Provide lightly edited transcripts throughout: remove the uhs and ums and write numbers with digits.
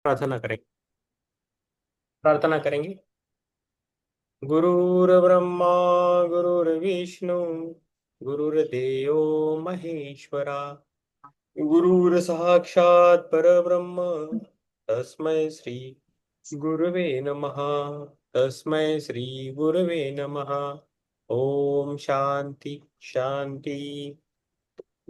प्रार्थना करेंगे। प्रार्थना करेंगे। गुरुर्ब्रह्मा गुरुर्विष्णु गुरुर्देव महेश्वरा गुरुर साक्षात् परब्रह्म तस्मै श्री गुरुवे नमः। तस्मै श्री गुरुवे नमः। ओम शांति शांति।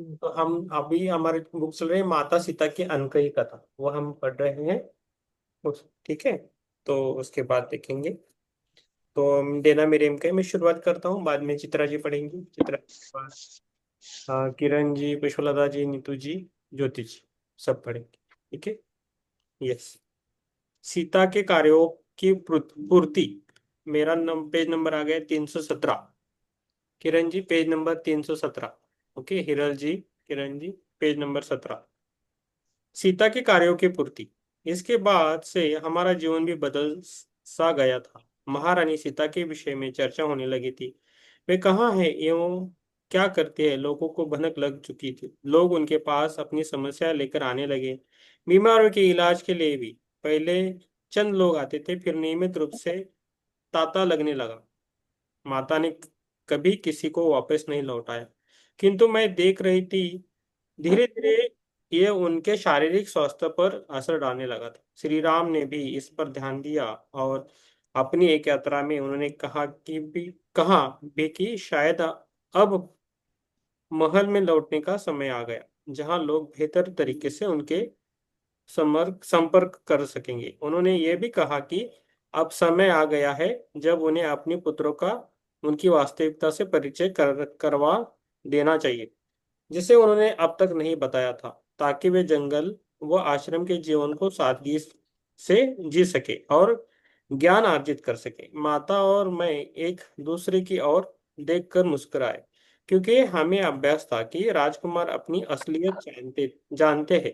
तो हम अभी हमारे बुक चल रही है माता सीता की अनकही कथा, वो हम पढ़ रहे हैं। ठीक है, तो उसके बाद देखेंगे। तो देना मेरे एम के मैं शुरुआत करता हूँ, बाद में चित्रा जी पढ़ेंगी। चित्रा जी के बाद किरण जी, पुष्पलता जी, नीतू जी, ज्योति जी सब पढ़ेंगे। ठीक है। यस। सीता के कार्यों की पूर्ति। मेरा पेज नंबर आ गया 317। Kiran ji page number 317। Okay Hiral जी, किरण जी पेज नंबर 17। सीता के कार्यों की पूर्ति। इसके बाद से हमारा जीवन भी बदल सा गया था। महारानी सीता के विषय में चर्चा होने लगी थी। वे कहाँ है एवं क्या करते हैं, लोगों को भनक लग चुकी थी। लोग उनके पास अपनी समस्या लेकर आने लगे। बीमारों के इलाज के लिए भी पहले चंद लोग आते थे, फिर नियमित रूप से तांता लगने लगा। माता ने कभी किसी को वापस नहीं लौटाया, किंतु मैं देख रही थी धीरे धीरे ये उनके शारीरिक स्वास्थ्य पर असर डालने लगा था। श्री राम ने भी इस पर ध्यान दिया और अपनी एक यात्रा में उन्होंने कहा भी कि शायद अब महल में लौटने का समय आ गया, जहां लोग बेहतर तरीके से उनके संपर्क कर सकेंगे। उन्होंने ये भी कहा कि अब समय आ गया है जब उन्हें अपने पुत्रों का उनकी वास्तविकता से परिचय करवा देना चाहिए, जिसे उन्होंने अब तक नहीं बताया था, ताकि वे जंगल व आश्रम के जीवन को सादगी से जी सके और ज्ञान अर्जित कर सके। माता और मैं एक दूसरे की ओर देखकर मुस्कुराए, क्योंकि हमें अभ्यास था कि राजकुमार अपनी असलियत जानते जानते हैं।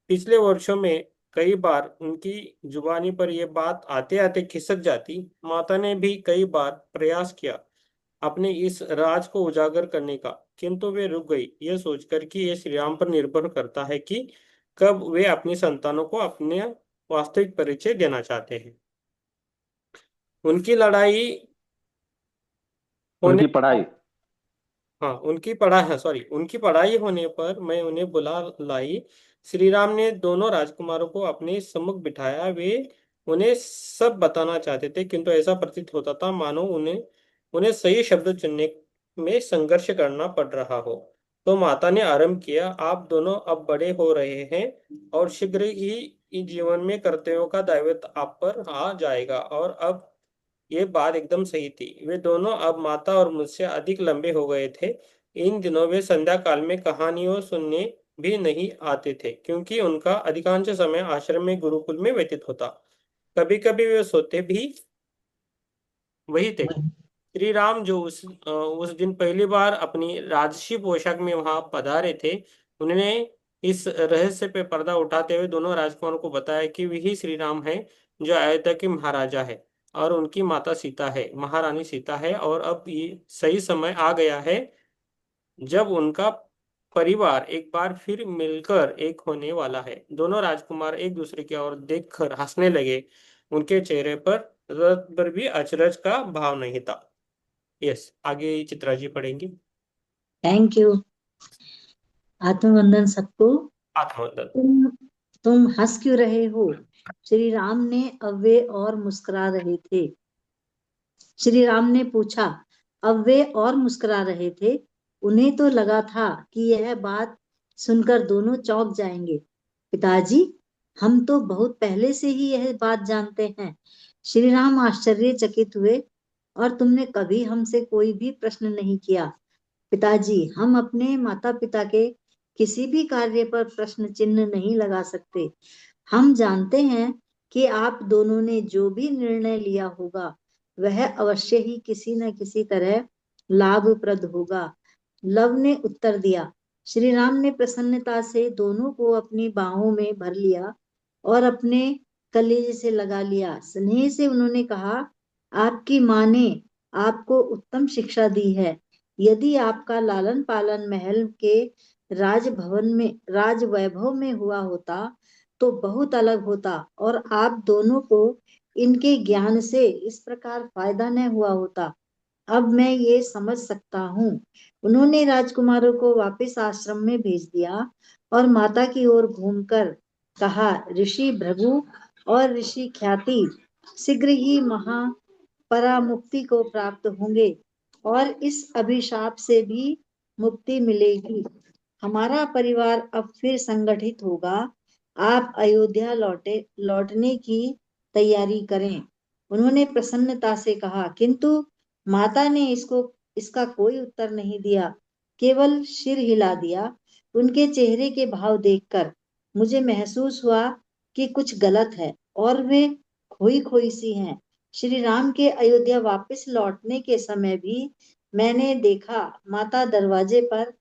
पिछले वर्षों में कई बार उनकी जुबानी पर यह बात आते आते खिसक जाती। माता ने भी कई बार प्रयास किया अपने इस राज को उजागर करने का, किंतु वे रुक गई, यह सोचकर कि यह श्री राम पर निर्भर करता है कि कब वे अपनी संतानों को अपने वास्तविक परिचय देना चाहते हैं। उनकी लड़ाई होने उनकी पढ़ाई। हाँ उनकी पढ़ाई, हाँ सॉरी, उनकी पढ़ाई होने पर मैं उन्हें बुला लाई। श्री राम ने दोनों राजकुमारों को अपने सम्मुख बिठाया। वे उन्हें सब बताना चाहते थे, किंतु ऐसा प्रतीत होता था मानो उन्हें उन्हें सही शब्द चुनने में संघर्ष करना पड़ रहा हो। तो माता ने आरंभ किया, आप दोनों अब बड़े हो रहे हैं और शीघ्र ही इस जीवन में कर्तव्यों का दायित्व आप पर आ जाएगा। और अब ये बात एकदम सही थी। वे दोनों अब माता और मुझसे अधिक लंबे हो गए थे। इन दिनों वे संध्या काल में कहानियों सुनने भी नहीं आते थे, क्योंकि उनका अधिकांश समय आश्रम में गुरुकुल में व्यतीत होता। कभी कभी वे सोते भी वही थे। श्री राम जो उस दिन पहली बार अपनी राजसी पोशाक में वहां पधारे थे, उन्होंने इस रहस्य पे पर्दा उठाते हुए दोनों राजकुमारों को बताया कि वही श्री राम है जो अयोध्या के महाराजा है और उनकी माता सीता है, महारानी सीता है। और अब ये सही समय आ गया है जब उनका परिवार एक बार फिर मिलकर एक होने वाला है। दोनों राजकुमार एक दूसरे की ओर देखकर हंसने लगे। उनके चेहरे पर रत भर भी अचरज का भाव नहीं था। यस, आगे चित्रा जी पढ़ेंगी। Thank you. आत्मवंदन सबको। आत्मोदन। तुम तुम हंस क्यों रहे हो? श्री राम ने अब वे और मुस्कुरा रहे थे। श्री राम ने पूछा। अब वे और मुस्कुरा रहे थे। उन्हें तो लगा था कि यह बात सुनकर दोनों चौंक जाएंगे। पिताजी, हम तो बहुत पहले से ही यह बात जानते हैं। श्री राम आश्चर्यचकित हुए। और तुमने कभी हमसे कोई भी प्रश्न नहीं किया। पिताजी, हम अपने माता पिता के किसी भी कार्य पर प्रश्न चिन्ह नहीं लगा सकते। हम जानते हैं कि आप दोनों ने जो भी निर्णय लिया होगा वह अवश्य ही किसी न किसी तरह लाभप्रद होगा। लव ने उत्तर दिया। श्री राम ने प्रसन्नता से दोनों को अपनी बाहों में भर लिया और अपने कलेजे से लगा लिया। स्नेह से उन्होंने कहा, आपकी माँ ने आपको उत्तम शिक्षा दी है। यदि आपका लालन पालन महल के राजभवन में राज वैभव में हुआ होता तो बहुत अलग होता और आप दोनों को इनके ज्ञान से इस प्रकार फायदा न हुआ होता। अब मैं ये समझ सकता हूँ। उन्होंने राजकुमारों को वापस आश्रम में भेज दिया और माता की ओर घूमकर कहा, ऋषि भृगु और ऋषि ख्याति शीघ्र ही परामुक्ति को प्राप्त होंगे और इस अभिशाप से भी मुक्ति मिलेगी। हमारा परिवार अब फिर संगठित होगा। आप अयोध्या लौटने की तैयारी करें। उन्होंने प्रसन्नता से कहा, किंतु माता ने इसका कोई उत्तर नहीं दिया, केवल सिर हिला दिया। उनके चेहरे के भाव देखकर मुझे महसूस हुआ कि कुछ गलत है और वे खोई खोई सी हैं। श्री राम के अयोध्या वापस लौटने के समय भी मैंने देखा, माता दरवाजे पर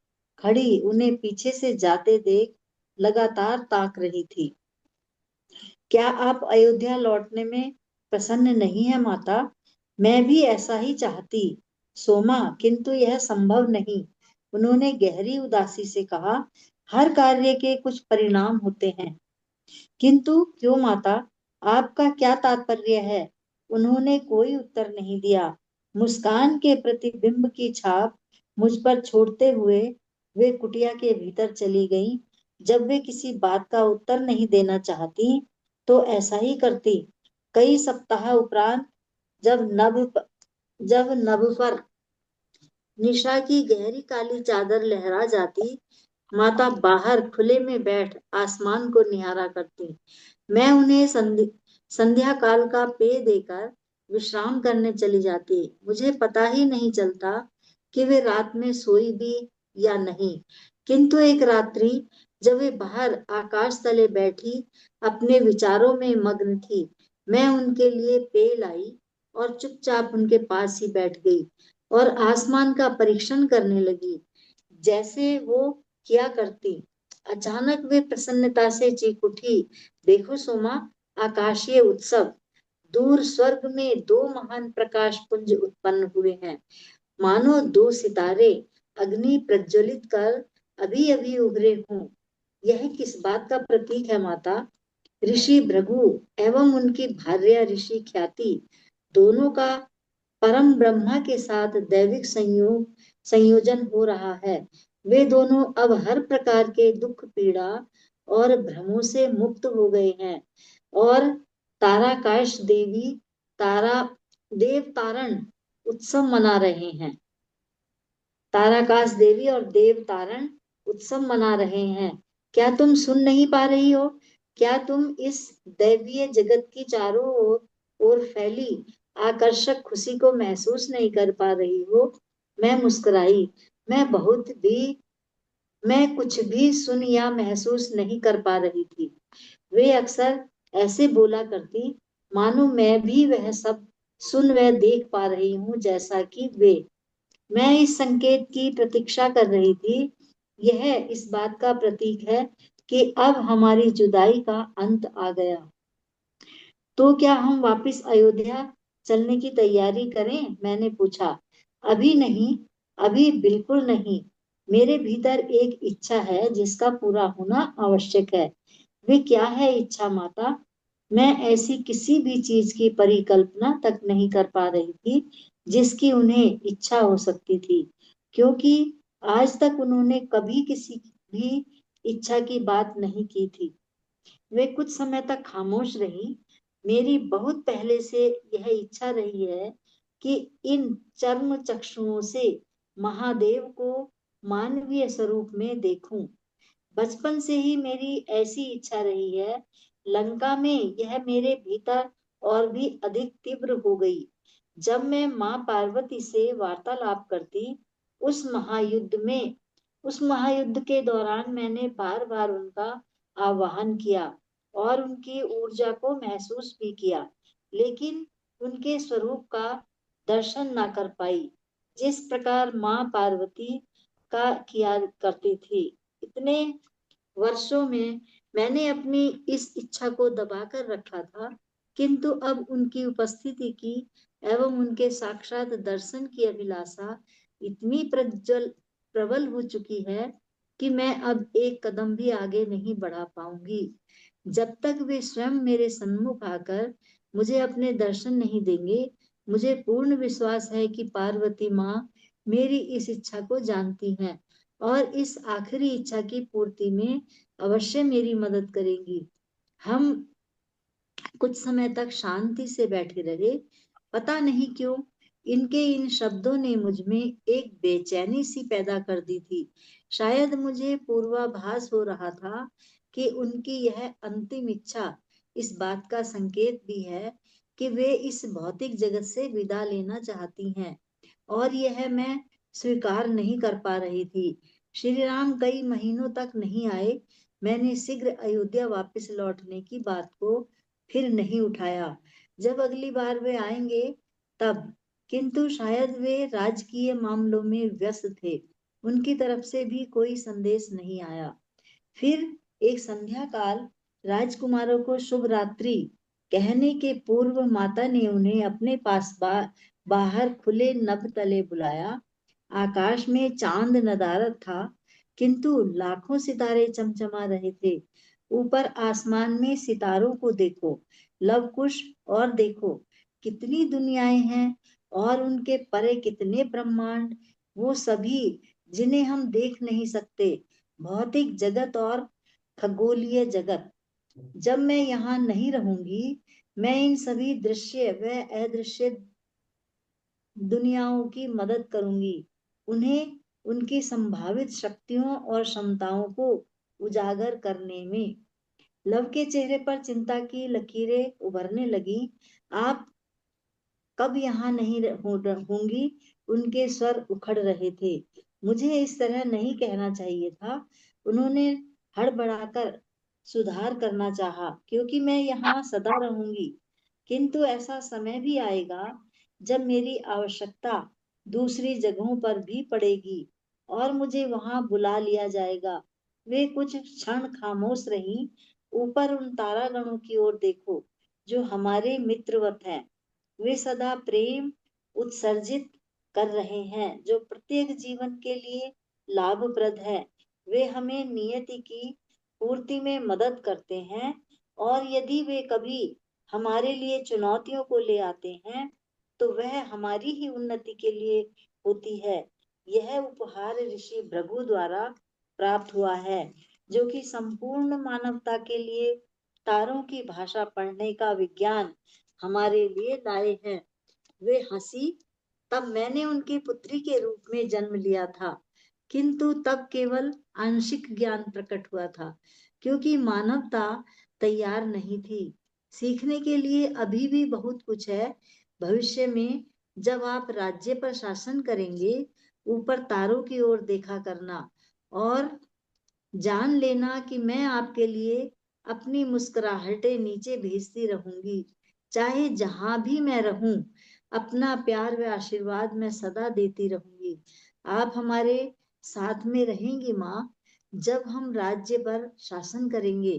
खड़ी उन्हें पीछे से जाते देख लगातार ताक रही थी। क्या आप अयोध्या लौटने में प्रसन्न नहीं है माता? मैं भी ऐसा ही चाहती सोमा, किंतु यह संभव नहीं। उन्होंने गहरी उदासी से कहा, हर कार्य के कुछ परिणाम होते हैं। किंतु क्यों माता, आपका क्या तात्पर्य है? उन्होंने कोई उत्तर नहीं दिया। मुस्कान के प्रतिबिंब की छाप मुझ पर छोड़ते हुए वे कुटिया के भीतर चली गईं। जब वे किसी बात का उत्तर नहीं देना चाहती तो ऐसा ही करती। कई सप्ताह उपरांत जब नभ पर निशा की गहरी काली चादर लहरा जाती, माता बाहर खुले में बैठ आसमान को निहारा करती। मैं उन्हें संध्या काल का पेय देकर विश्राम करने चली जाती। मुझे पता ही नहीं चलता कि वे रात में सोई भी या नहीं। किंतु एक रात्रि जब वे बाहर आकाश तले बैठी अपने विचारों में मग्न थी, मैं उनके लिए पेय लाई और चुपचाप उनके पास ही बैठ गई और आसमान का परीक्षण करने लगी, जैसे वो किया करती। अचानक वे प्रसन्नता से चीख उठी, देखो सोमा, आकाशीय उत्सव! दूर स्वर्ग में दो महान प्रकाश पुंज उत्पन्न हुए हैं, मानो दो सितारे अग्नि प्रज्वलित कर अभी अभी उभरे हों। यह किस बात का प्रतीक है माता? ऋषि भृगु एवं उनकी भार्या ऋषि ख्याति दोनों का परम ब्रह्मा के साथ दैविक संयोजन हो रहा है। वे दोनों अब हर प्रकार के दुख पीड़ा और भ्रमों से मुक्त हो गए हैं और ताराकाश तारा देव तारण उत्सव मना रहे हैं। ताराकाश देवी और देव तारण उत्सव मना रहे हैं। क्या तुम सुन नहीं पा रही हो? क्या तुम इस दैवीय जगत की चारों ओर फैली आकर्षक खुशी को महसूस नहीं कर पा रही हो? मैं मुस्कुराई। मैं कुछ भी सुन या महसूस नहीं कर पा रही थी। वे अक्सर ऐसे बोला करती, मानो मैं भी वह सब सुन व देख पा रही हूँ जैसा कि वे। मैं इस संकेत की प्रतीक्षा कर रही थी। यह इस बात का प्रतीक है कि अब हमारी जुदाई का अंत आ गया। तो क्या हम वापस अयोध्या चलने की तैयारी करें? मैंने पूछा। अभी नहीं, अभी बिल्कुल नहीं। मेरे भीतर एक इच्छा है जिसका पूरा होना आवश्यक है। वे क्या है इच्छा माता? मैं ऐसी किसी भी चीज की परिकल्पना तक नहीं कर पा रही थी जिसकी उन्हें इच्छा हो सकती थी, क्योंकि आज तक उन्होंने कभी किसी भी इच्छा की बात नहीं की थी। वे कुछ समय तक खामोश रही। मेरी बहुत पहले से यह इच्छा रही है कि इन चर्म चक्षुओं से महादेव को मानवीय स्वरूप में देखूं। बचपन से ही मेरी ऐसी इच्छा रही है। लंका में यह मेरे भीतर और भी अधिक तीव्र हो गई जब मैं माँ पार्वती से वार्तालाप करती। उस महायुद्ध के दौरान मैंने बार बार उनका आह्वान किया और उनकी ऊर्जा को महसूस भी किया, लेकिन उनके स्वरूप का दर्शन ना कर पाई जिस प्रकार माँ पार्वती का किया करती थी। इतने वर्षों में मैंने अपनी इस इच्छा को दबाकर रखा था, किंतु अब उनकी उपस्थिति की एवं उनके साक्षात दर्शन की अभिलाषा इतनी प्रबल हो चुकी है कि मैं अब एक कदम भी आगे नहीं बढ़ा पाऊंगी। जब तक वे स्वयं मेरे सन्मुख आकर मुझे अपने दर्शन नहीं देंगे, मुझे पूर्ण विश्वास है कि पार्वती माँ मेरी इस इच्छा को जानती हैं और इस आखिरी इच्छा की पूर्ति में अवश्य मेरी मदद करेंगी। हम कुछ समय तक शांति से बैठे रहे। पता नहीं क्यों इनके इन शब्दों ने मुझ में एक बेचैनी सी पैदा कर दी थी। शायद मुझे पूर्वाभास हो रहा था कि उनकी यह अंतिम इच्छा इस बात का संकेत भी है कि वे इस भौतिक जगत से विदा लेना चाहती हैं और यह मैं स्वीकार नहीं कर पा रही थी। श्री राम कई महीनों तक नहीं आए। मैंने शीघ्र अयोध्या वापस लौटने की बात को फिर नहीं उठाया। जब अगली बार वे आएंगे तब, किंतु शायद वे राजकीय मामलों में व्यस्त थे। उनकी तरफ से भी कोई संदेश नहीं आया। फिर एक संध्या काल राजकुमारों को शुभ रात्रि कहने के पूर्व माता ने उन्हें अपने पास बाहर खुले नभ तले बुलाया। आकाश में चांद नदारद था, किंतु लाखों सितारे चमचमा रहे थे। ऊपर आसमान में सितारों को देखो, लव कुश, और देखो कितनी दुनियाएं हैं और उनके परे कितने ब्रह्मांड, वो सभी जिन्हें हम देख नहीं सकते, भौतिक जगत और खगोलीय जगत। जब मैं यहाँ नहीं रहूंगी, मैं इन सभी दृश्य व अदृश्य दुनियाओं की मदद करूंगी, उन्हें उनकी संभावित शक्तियों और क्षमताओं को उजागर करने में। लव के चेहरे पर चिंता की लकीरें उभरने लगी। आप कब यहाँ नहीं होंगी? उनके स्वर उखड़ रहे थे। मुझे इस तरह नहीं कहना चाहिए था। उन्होंने हड़बड़ाकर सुधार करना चाहा, क्योंकि मैं यहाँ सदा रहूंगी, किंतु ऐसा समय भी आएगा जब मेरी आवश्यकता दूसरी जगहों पर भी पड़ेगी और मुझे वहां बुला लिया जाएगा। वे कुछ क्षण खामोश रहीं। ऊपर उन तारागणों की ओर देखो जो हमारे मित्रवत हैं। वे सदा प्रेम उत्सर्जित कर रहे हैं जो प्रत्येक जीवन के लिए लाभप्रद है। वे हमें नियति की पूर्ति में मदद करते हैं और यदि वे कभी हमारे लिए चुनौतियों को ले आते हैं तो वह हमारी ही उन्नति के लिए होती है। यह उपहार ऋषि भृगु द्वारा प्राप्त हुआ है, जो कि संपूर्ण मानवता के लिए तारों की भाषा पढ़ने का विज्ञान हमारे लिए लाए हैं। वे हंसी। तब मैंने उनकी पुत्री के रूप में जन्म लिया था, किंतु तब केवल आंशिक ज्ञान प्रकट हुआ था, क्योंकि मानवता तैयार नहीं थी। सीखने के लिए अभी भी बहुत कुछ है। भविष्य में जब आप राज्य पर शासन करेंगे, ऊपर तारों की ओर देखा करना और जान लेना कि मैं आपके लिए अपनी मुस्कुराहटें नीचे भेजती रहूंगी। चाहे जहां भी मैं रहूं, अपना प्यार व आशीर्वाद मैं सदा देती रहूंगी। आप हमारे साथ में रहेंगी माँ, जब हम राज्य पर शासन करेंगे।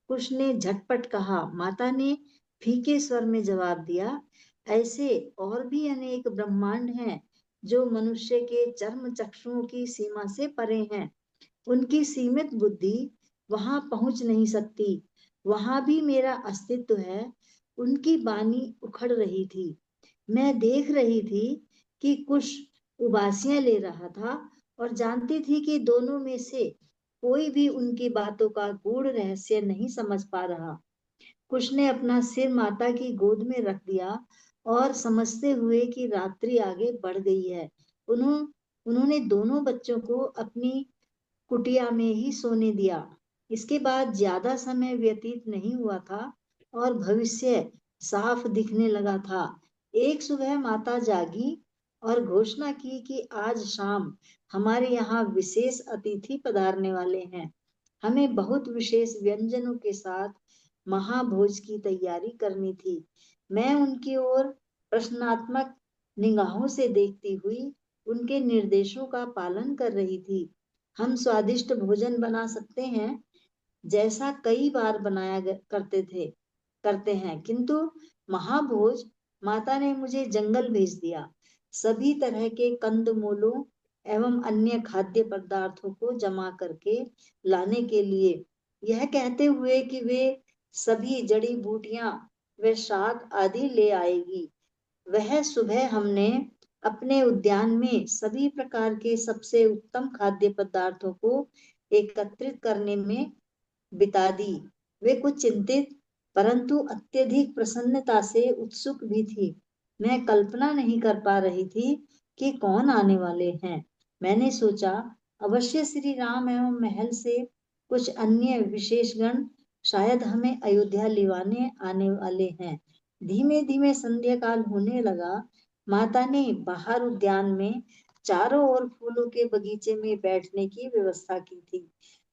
कुश ने झटपट कहा। माता ने फीके स्वर में जवाब दिया, ऐसे और भी अनेक ब्रह्मांड हैं जो मनुष्य के चर्म चक्षुओं की सीमा से परे हैं। उनकी सीमित बुद्धि वहां पहुंच नहीं सकती। वहां भी मेरा अस्तित्व है। उनकी वाणी उखड़ रही थी। मैं देख रही थी कि कुछ उबासियां ले रहा था और जानती थी कि दोनों में से कोई भी उनकी बातों का गूढ़ रहस्य नहीं समझ पा रहा। कुछ ने अपना सिर माता की गोद में रख दिया और समझते हुए कि रात्रि आगे बढ़ गई है, उन्होंने दोनों बच्चों को अपनी कुटिया में ही सोने दिया। इसके बाद ज्यादा समय व्यतीत नहीं हुआ था और भविष्य साफ दिखने लगा था। एक सुबह माता जागी और घोषणा की कि आज शाम हमारे यहाँ विशेष अतिथि पधारने वाले हैं। हमें बहुत विशेष व्यंजनों के साथ महाभोज की तैयारी करनी थी। मैं उनकी ओर प्रश्नात्मक निगाहों से देखती हुई उनके निर्देशों का पालन कर रही थी। हम स्वादिष्ट भोजन बना सकते हैं, जैसा कई बार करते हैं, किंतु महाभोज, माता ने मुझे जंगल भेज दिया सभी तरह के कंदमूलों एवं अन्य खाद्य पदार्थों को जमा करके लाने के लिए, यह कहते हुए कि वे सभी जड़ी बूटियां व शाक आदि ले आएगी। वह सुबह हमने अपने उद्यान में सभी प्रकार के सबसे उत्तम खाद्य पदार्थों को एकत्रित करने में बिता दी। वे कुछ चिंतित परंतु अत्यधिक प्रसन्नता से उत्सुक भी थी। मैं कल्पना नहीं कर पा रही थी कि कौन आने वाले हैं। मैंने सोचा अवश्य श्री राम एवं महल से कुछ अन्य विशेषगण शायद हमें अयोध्या लिवाने आने वाले हैं। धीमे धीमे संध्या काल होने लगा। माता ने बाहर उद्यान में चारों ओर फूलों के बगीचे में बैठने की व्यवस्था की थी,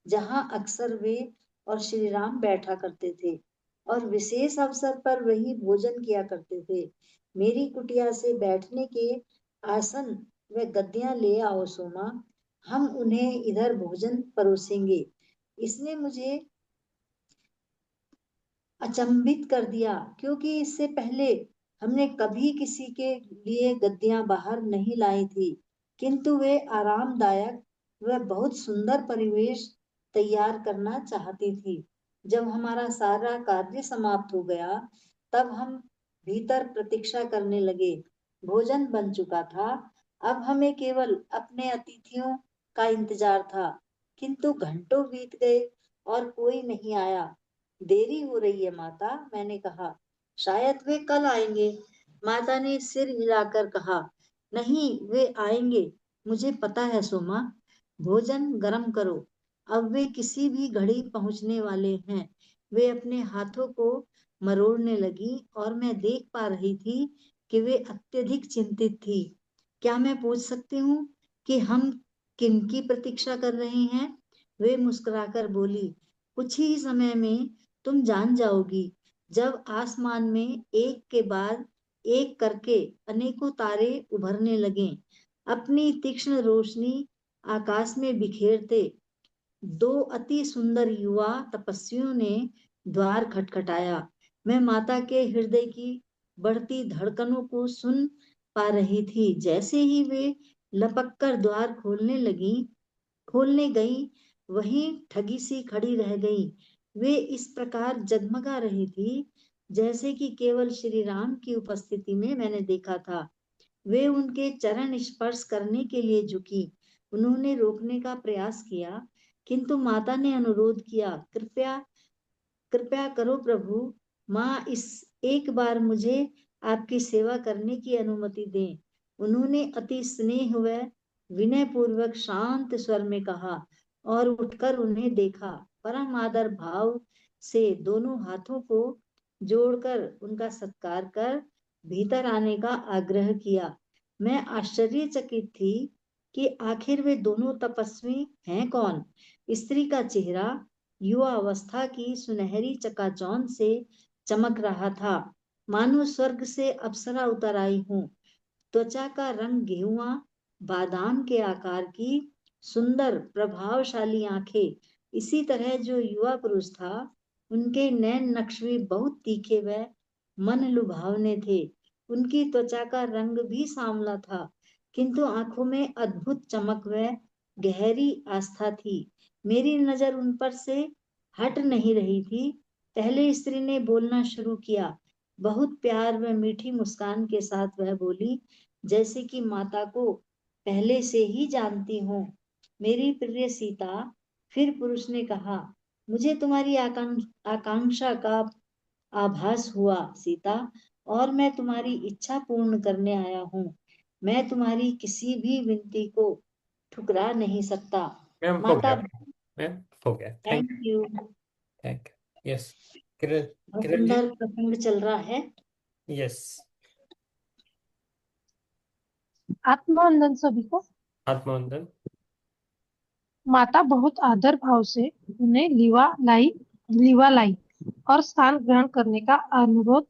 जहां अक्सर वे और श्री राम बैठा करते थे और विशेष अवसर पर वही भोजन किया करते थे। मेरी कुटिया से बैठने के आसन व गद्दियां ले आओ सोमा, हम उन्हें इधर भोजन परोसेंगे। इसने मुझे अचंभित कर दिया, क्योंकि इससे पहले हमने कभी किसी के लिए गद्दियां बाहर नहीं लाई थी, किंतु वे आरामदायक व बहुत सुंदर परिवेश तैयार करना चाहती थी। जब हमारा सारा कार्य समाप्त हो गया, तब हम भीतर प्रतीक्षा करने लगे। भोजन बन चुका था। अब हमें केवल अपने अतिथियों का इंतजार था, किंतु घंटों बीत गए और कोई नहीं आया। देरी हो रही है माता, मैंने कहा। शायद वे कल आएंगे। माता ने सिर हिलाकर कहा, नहीं, वे आएंगे, मुझे पता है सोमा। भोजन गरम करो, अब वे किसी भी घड़ी पहुंचने वाले हैं। वे अपने हाथों को मरोड़ने लगी और मैं देख पा रही थी कि वे अत्यधिक चिंतित थी। क्या मैं पूछ सकती हूँ कि हम किनकी प्रतीक्षा कर रहे हैं? वे मुस्कुराकर बोली, कुछ ही समय में तुम जान जाओगी। जब आसमान में एक के बाद एक करके अनेकों तारे उभरने लगे, अपनी तीक्ष्ण रोशनी आकाश में बिखेरते, दो अति सुंदर युवा तपस्वियों ने द्वार खटखटाया। मैं माता के हृदय की बढ़ती धड़कनों को सुन पा रही थी। जैसे ही वे लपक कर द्वार खोलने गई, वहीं ठगी सी खड़ी रह गई। वे इस प्रकार जगमगा रही थी जैसे कि केवल श्री राम की उपस्थिति में मैंने देखा था। वे उनके चरण स्पर्श करने के लिए झुकी। उन्होंने रोकने का प्रयास किया, किंतु माता ने अनुरोध किया, कृपया कृपया करो प्रभु, माँ, इस एक बार मुझे आपकी सेवा करने की अनुमति दें। उन्होंने अति स्नेह व विनय पूर्वक शांत स्वर में कहा और उठकर उन्हें देखा। परम आदर भाव से दोनों हाथों को जोड़कर उनका सत्कार कर भीतर आने का आग्रह किया। मैं आश्चर्यचकित थी कि आखिर वे दोनों तपस्वी हैं कौन। स्त्री का चेहरा युवा अवस्था की सुनहरी चकाचौंध से चमक रहा था, मानो स्वर्ग से अप्सरा उतर आई हूँ। त्वचा का रंग गेहुआ बादाम के आकार की सुंदर प्रभावशाली आंखें। इसी तरह जो युवा पुरुष था, उनके नैन नक्श भी बहुत तीखे व मन लुभावने थे। उनकी त्वचा का रंग भी सांवला था, किंतु आंखों में अद्भुत चमक व गहरी आस्था थी। मेरी नजर उन पर से हट नहीं रही थी। पहले स्त्री ने बोलना शुरू किया। बहुत प्यार व मीठी मुस्कान के साथ वह बोली, जैसे कि माता को पहले से ही जानती हूँ, मेरी प्रिय सीता। फिर पुरुष ने कहा, मुझे तुम्हारी आकांक्षा का आभास हुआ सीता, और मैं तुम्हारी इच्छा पूर्ण करने आया हूँ। मैं तुम्हारी किसी भी विनती को ठुकरा नहीं सकता। मैम हो माता, गया। मैम हो गया, thank thank you. Thank yes. Kiran, बहुत किरण जी। सुंदर प्रसंग चल रहा है। यस। आत्मवंदन सभी को। आत्मवंदन। माता बहुत आदर भाव से उन्हें लीवा लाई और स्थान ग्रहण करने का अनुरोध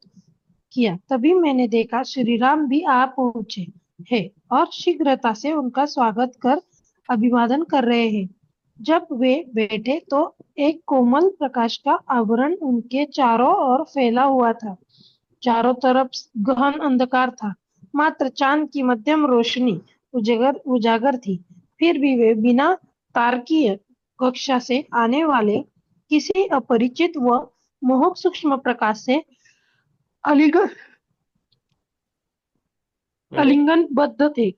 किया। तभी मैंने देखा श्री राम भी आ पहुंचे हैं और शीघ्रता से उनका स्वागत कर अभिवादन कर रहे हैं। जब वे बैठे तो एक कोमल प्रकाश का आवरण उनके चारों ओर फैला हुआ था। चारों तरफ गहन अंधकार था, मात्र चांद की मध्यम रोशनी उजागर थी। फिर भी वे बिना तारकीय कक्षा से आने वाले किसी अपरिचित व मोहक सूक्ष्म प्रकाश से आलिंगन आलिंगनबद्ध थे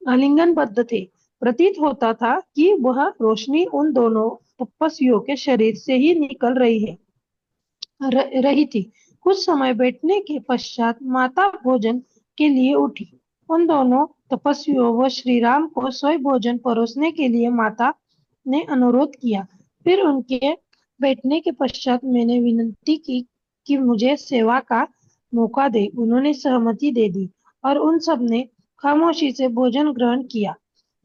आलिंगनबद्ध थे। प्रतीत होता था कि वह रोशनी उन दोनों तपस्वियों के शरीर से ही निकल रही थी। कुछ समय बैठने के पश्चात माता भोजन के लिए उठी। उन दोनों तपस्वियों व श्री राम को स्वयं भोजन परोसने के लिए माता ने अनुरोध किया। फिर उनके बैठने के पश्चात मैंने विनती की कि मुझे सेवा का मौका दे। उन्होंने सहमति दे दी और उन सब ने खामोशी से भोजन ग्रहण किया।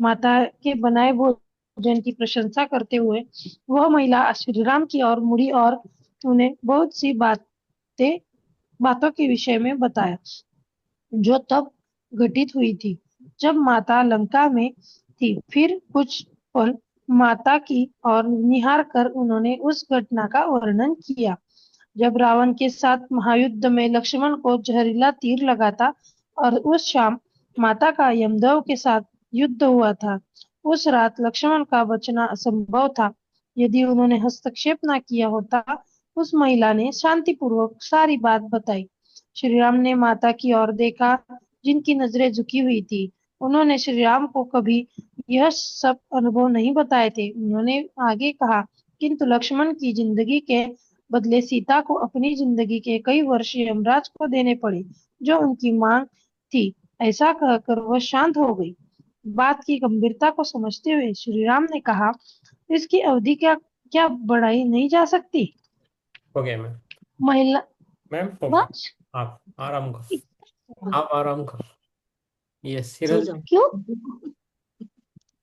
माता के बनाए भोजन की प्रशंसा करते हुए वह महिला श्री राम की ओर मुड़ी और उन्हें बहुत सी बातों के विषय में बताया जो तब घटित हुई थी जब माता लंका में थी। फिर कुछ पल माता की ओर निहार कर उन्होंने उस घटना का वर्णन किया जब रावण के साथ महायुद्ध में लक्ष्मण को जहरीला तीर लगा था और उस शाम माता का यमदेव के साथ युद्ध हुआ था। उस रात लक्ष्मण का बचना असंभव था। यदि उन्होंने हस्तक्षेप न किया होता। उस महिला ने शांतिपूर्वक सारी बात बताई। श्री राम ने माता की ओर देखा जिनकी नजरें झुकी हुई थी। उन्होंने श्री राम को कभी यह सब अनुभव नहीं बताए थे। उन्होंने आगे कहा किंतु लक्ष्मण की जिंदगी के बदले सीता को अपनी जिंदगी के कई वर्ष यमराज को देने पड़े जो उनकी मांग थी। ऐसा कहकर वह शांत हो गई। बात की गंभीरता को समझते हुए श्री राम ने कहा इसकी अवधि क्या क्या बढ़ाई नहीं जा सकती। हो गया मैम। महिला मैम हो गया। बस आप आराम करो, आप आराम करो। Yes so Hiral. जाओ। क्यों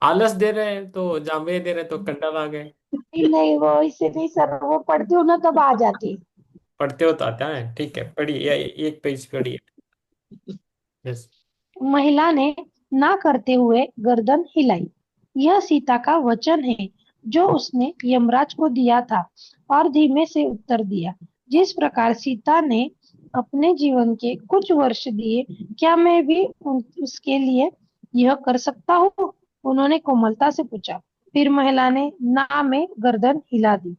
आलस दे रहे हैं तो जामे दे रहे हैं तो कंडल आ गए। नहीं वो इसे नहीं सर वो पढ़ती हूँ ना तब आ जाती। पढ़ते हो तो आता है, ठीक है पढ़िए, एक पेज पढ़िए। यस। महिला ने ना करते हुए गर्दन हिलाई। यह सीता का वचन है जो उसने यमराज को दिया था और धीमे से उत्तर दिया जिस प्रकार सीता ने अपने जीवन के कुछ वर्ष दिए क्या मैं भी उसके लिए यह कर सकता हूँ। उन्होंने कोमलता से पूछा। फिर महिला ने ना में गर्दन हिला दी।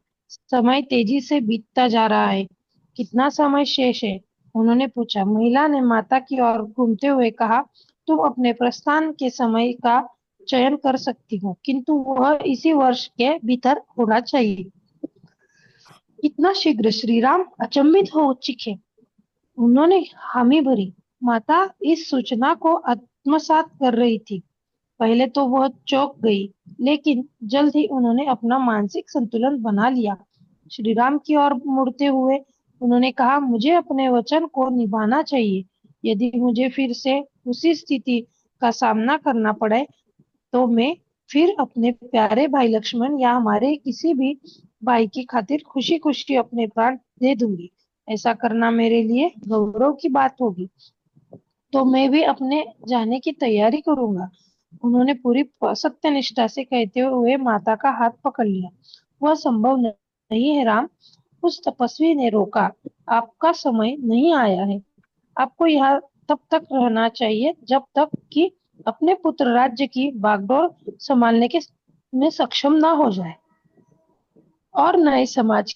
समय तेजी से बीतता जा रहा है। कितना समय शेष है। उन्होंने पूछा। महिला ने माता की ओर घूमते हुए कहा तुम अपने प्रस्थान के समय का चयन कर सकती हो किंतु वह इसी वर्ष के भीतर होना चाहिए। इतना शीघ्र श्री राम अचंभित हो चुके। उन्होंने हामी भरी। माता इस सूचना को आत्मसात कर रही थी। पहले तो वह चौंक गई लेकिन जल्द ही उन्होंने अपना मानसिक संतुलन बना लिया। श्री राम की ओर मुड़ते हुए उन्होंने कहा मुझे अपने वचन को निभाना चाहिए। यदि मुझे फिर से उसी स्थिति का सामना करना पड़े तो मैं फिर अपने प्यारे भाई लक्ष्मण या हमारे किसी भी भाई की खातिर खुशी खुशी अपने प्राण दे दूंगी। ऐसा करना मेरे लिए गौरव की बात होगी तो मैं भी अपने जाने की तैयारी करूंगा। उन्होंने पूरी सत्यनिष्ठा से कहते हुए माता का हाथ पकड़ लिया। वह संभव नहीं है राम। उस तपस्वी ने रोका। आपका समय नहीं आया है। आपको यहाँ तब तक रहना चाहिए जब तक कि अपने पुत्र राज्य की बागडोर संभालने के में सक्षम ना हो जाए और नए समाज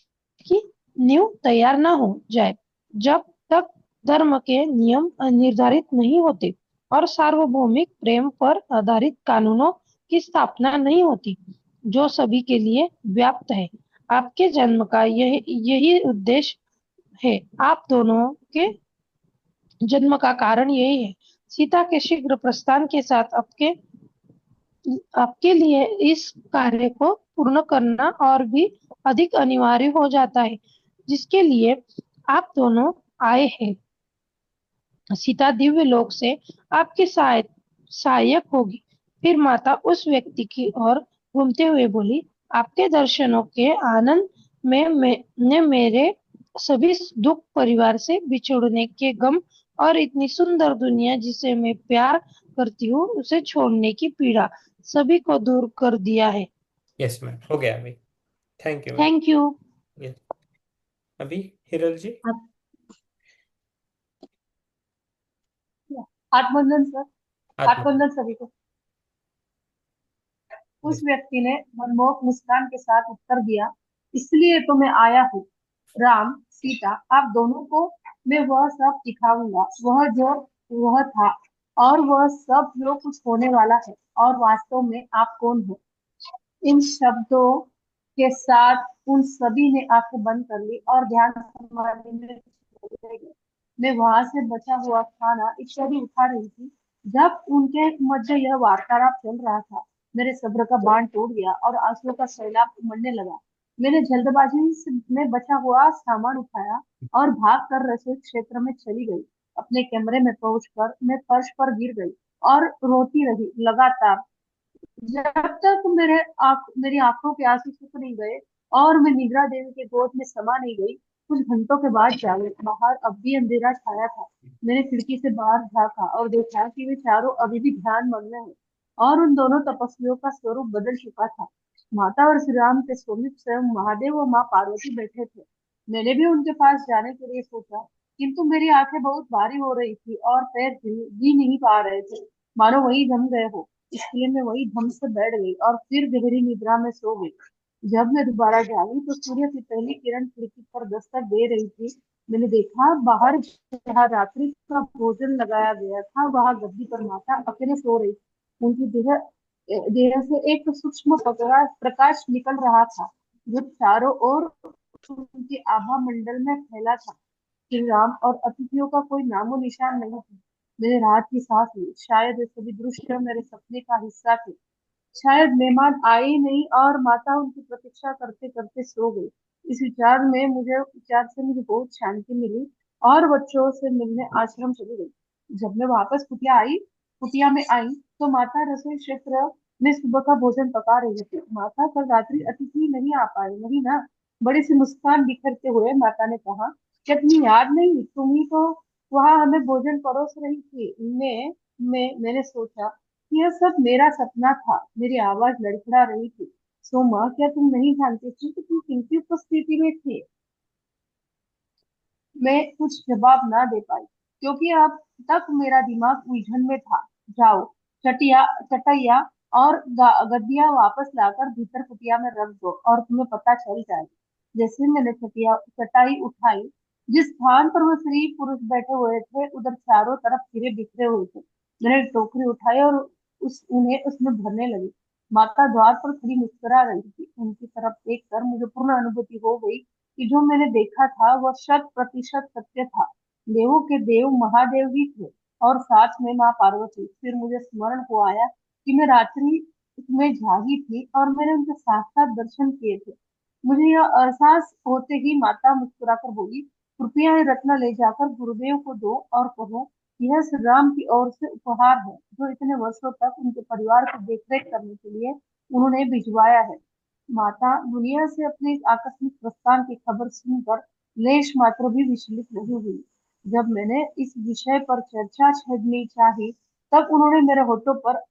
की नींव तैयार ना हो जाए। जब तक धर्म के नियम निर्धारित नहीं होते और सार्वभौमिक प्रेम पर आधारित कानूनों की स्थापना नहीं होती जो सभी के लिए व्याप्त है। आपके जन्म का यही उद्देश्य है। आप दोनों के जन्म का कारण यही है। सीता के शीघ्र प्रस्थान के साथ आपके लिए इस कार्य को पूर्ण करना और भी अधिक अनिवार्य हो जाता है जिसके लिए आप दोनों आए हैं। सीता दिव्य लोक से आपकी सहायक होगी। फिर माता उस व्यक्ति की ओर घूमते हुए बोली आपके दर्शनों के आनंद में मैंने मेरे सभी दुख परिवार से बिछुड़ने के गम और इतनी सुंदर दुनिया जिसे मैं प्यार करती हूँ उसे छोड़ने की पीड़ा सभी को दूर कर दिया है। यस मैम हो गया अभी। Thank you ma'am. Thank you. Yes अभी हिरल जी। आप आत्मवंदन सर। आत्मा। आत्मवंदन सभी को। उस यस। व्यक्ति ने मनमोहक मुस्कान के साथ उत्तर दिया इसलिए तो मैं आया हूँ राम सीता आप दोनों को मैं वह सब दिखाऊंगा, वह जो वह था और वह सब जो कुछ होने वाला है, और वास्तव में आप कौन हो। इन शब्दों के साथ उन सभी ने आंखें बंद कर ली और ध्यान समाधि में चले गए। मैं वहां से बचा हुआ खाना इत्यादि उठा रही थी, जब उनके मध्य यह वार्तालाप चल रहा था। मेरे सब्र का बांध टूट गया और आंसुओं का सैलाब उमड़ने लगा। मैंने में बचा हुआ सामान उठाया और भाग कर रसोई क्षेत्र में चली गई। अपने कमरे में पहुंचकर मैं फर्श पर गिर गई और रोती रही लगातार, जब तक मेरी आंखों के आंसू सूख नहीं गए और मैं निद्रा देवी के गोद में समा नहीं गई। कुछ घंटों के बाद जागे, बाहर अब भी अंधेरा छाया था। मैंने खिड़की से बाहर झांका और देखा कि वे चारों अभी भी ध्यान मग्न हैं और उन दोनों तपस्वियों का स्वरूप बदल चुका था। माता और श्री राम के समीप स्वयं महादेव और माँ पार्वती बैठे थे। मैंने भी उनके पास जाने के लिए सोचा, किंतु मेरी आंखें बहुत भारी हो रही थी और पैर हिल भी नहीं पा रहे थे, मानो वही जम गए हो। इसलिए मैं वही ढंग से बैठ गई और फिर गहरी निद्रा में सो गई। जब मैं दोबारा जागी तो सूर्य की पहली किरण खिड़की पर दस्तक दे रही थी। मैंने देखा बाहर जहाँ रात्रि का भोजन लगाया गया था, वहां गद्दी पर माता अकेले सो रही थी। उनकी देह देह से एक सूक्ष्म प्रकाश निकल रहा था, जो चारों ओर उनके आभा मंडल में फैला था। श्री राम और अतिथियों का कोई नामो निशान नहीं था। मैंने राहत की सांस ली, शायद ये सभी दृश्य मेरे सपने का हिस्सा थे। शायद मेहमान आए ही नहीं और माता उनकी प्रतीक्षा करते करते सो गई। इस विचार से मुझे बहुत शांति मिली और बच्चों से मिलने आश्रम चली गई। जब मैं वापस कुटिया में आई तो माता रसोई क्षेत्र में सुबह का भोजन पका रही थी। माता, कल रात्रि अतिथि नहीं आ पाए नहीं ना? बड़ी सी मुस्कान बिखरते हुए माता ने कहा, क्या तुम्हें याद नहीं, तुम ही तो वहां हमें भोजन परोस रही थी। मैंने सोचा कि यह सब मेरा सपना था। मेरी आवाज लड़खड़ा रही थी। सोमा, क्या तुम नहीं जानती थी कि तुम किनकी उपस्थिति में थे? मैं कुछ जवाब ना दे पाई, क्योंकि अब तक मेरा दिमाग उलझन में था। जाओ, चटैया और गद्दियां वापस लाकर भीतर कुटिया में रख दो और तुम्हें पता चल जाएगा। जैसे मैंने चटाई उठाई, जिस स्थान पर वो स्त्री पुरुष बैठे हुए थे, उधर चारों तरफ हीरे बिखरे हुए थे। मैंने टोकरी उठाई और उन्हें उसमें भरने लगी। माता द्वार पर खड़ी मुस्कुरा रही थी। उनकी तरफ देखकर मुझे पूर्ण अनुभूति हो गई कि जो मैंने देखा था वह 100% सत्य था। देवों के देव महादेव ही थे और साथ में माँ पार्वती। फिर मुझे स्मरण को आया कि मैं रात्रि में जागी थी और मैंने उनके साक्षात दर्शन किए थे। मुझे यह एहसास होते ही माता मुस्कुराकर बोली, कृपया ये रत्न ले जाकर गुरुदेव को दो और कहो, यह श्री राम की ओर से उपहार है, जो इतने वर्षों तक उनके परिवार की देखरेख करने के लिए उन्होंने भिजवाया है। माता दुनिया से अपने इस आकस्मिक प्रस्थान की खबर सुनकर लेश मात्र भी विचलित नहीं हुई। जब मैंने इस विषय पर चर्चा छेड़नी चाही, तब उन्होंने मेरे होठों पर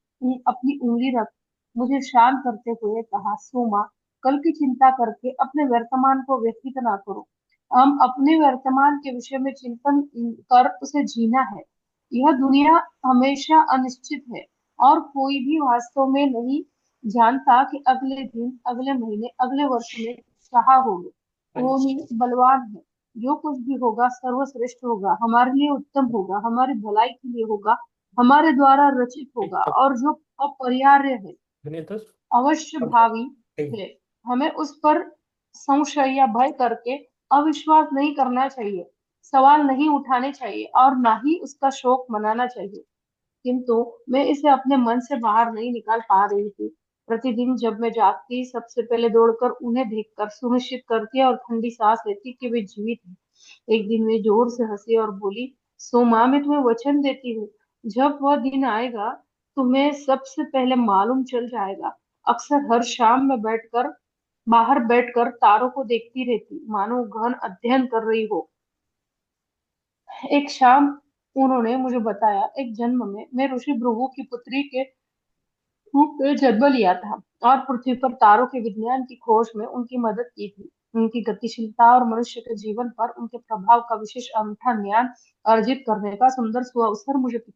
अपनी उंगली रख मुझे शांत करते हुए कहा, सोमा, कल की चिंता करके अपने वर्तमान को व्यतीत ना करो। हम अपने वर्तमान के विषय में चिंतन कर उसे जीना है। यह दुनिया हमेशा अनिश्चित है और कोई भी वास्तव में नहीं जानता कि अगले दिन, अगले महीने, अगले वर्ष में कहाँ होंगे। वो ही बलवान है। जो कुछ भी होगा सर्वश्रेष्ठ होगा, हमारे लिए उत्तम होगा, हमारी भलाई के लिए होगा, हमारे द्वारा रचित होगा, और जो अपरिहार्य है, अवश्य भावी है। हमें उस पर संशय या भय करके अविश्वास नहीं करना चाहिए, सवाल नहीं उठाने चाहिए और ना ही उसका शोक मनाना चाहिए। किंतु मैं इसे अपने मन से बाहर नहीं निकाल पा रही थी। प्रतिदिन जब मैं जागती, सबसे पहले दौड़कर उन्हें देखकर सुनिश्चित करती और ठंडी सांस लेती कि वे जीवित हैं। एक दिन वे जोर से हंसी और बोली, सोमा, मैं तुम्हें वचन देती हूँ, जब वह दिन आएगा तुम्हें सबसे पहले मालूम चल जाएगा। अक्सर हर शाम में बाहर बैठकर तारों को देखती रहती, मानो गहन अध्ययन कर रही हो। एक शाम उन्होंने मुझे बताया, एक जन्म में मैं ऋषि भृगु की पुत्री के रूप में जन्म लिया था और पृथ्वी पर तारों के विज्ञान की खोज में उनकी मदद की थी। उनकी गतिशीलता और मनुष्य के जीवन पर उनके प्रभाव का विशेष अनूठा ज्ञान अर्जित करने का सुंदर सुअवसर मुझे अपने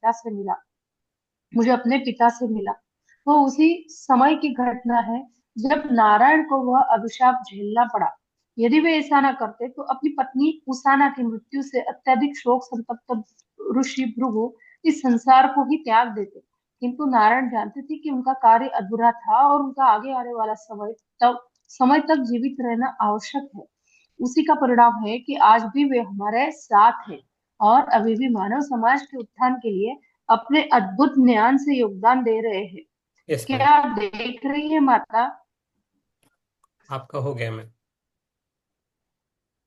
पिता से मिला। वो उसी समय की घटना है जब नारायण को वह अभिशाप झेलना पड़ा। यदि वे ऐसा न करते तो अपनी पत्नी उसाना की मृत्यु से अत्यधिक शोक संतप्त ऋषि भृगु इस संसार को ही त्याग देते। किंतु नारायण जानते थे कि उनका कार्य अधूरा था और उनका आगे आने वाला समय तक जीवित रहना आवश्यक है। उसी का परिणाम है कि आज भी वे हमारे साथ हैं और अभी भी मानव समाज के उत्थान के लिए अपने अद्भुत ज्ञान से योगदान दे रहे हैं। यस मैम, क्या आप देख रही है माता? आपका हो गया मैम।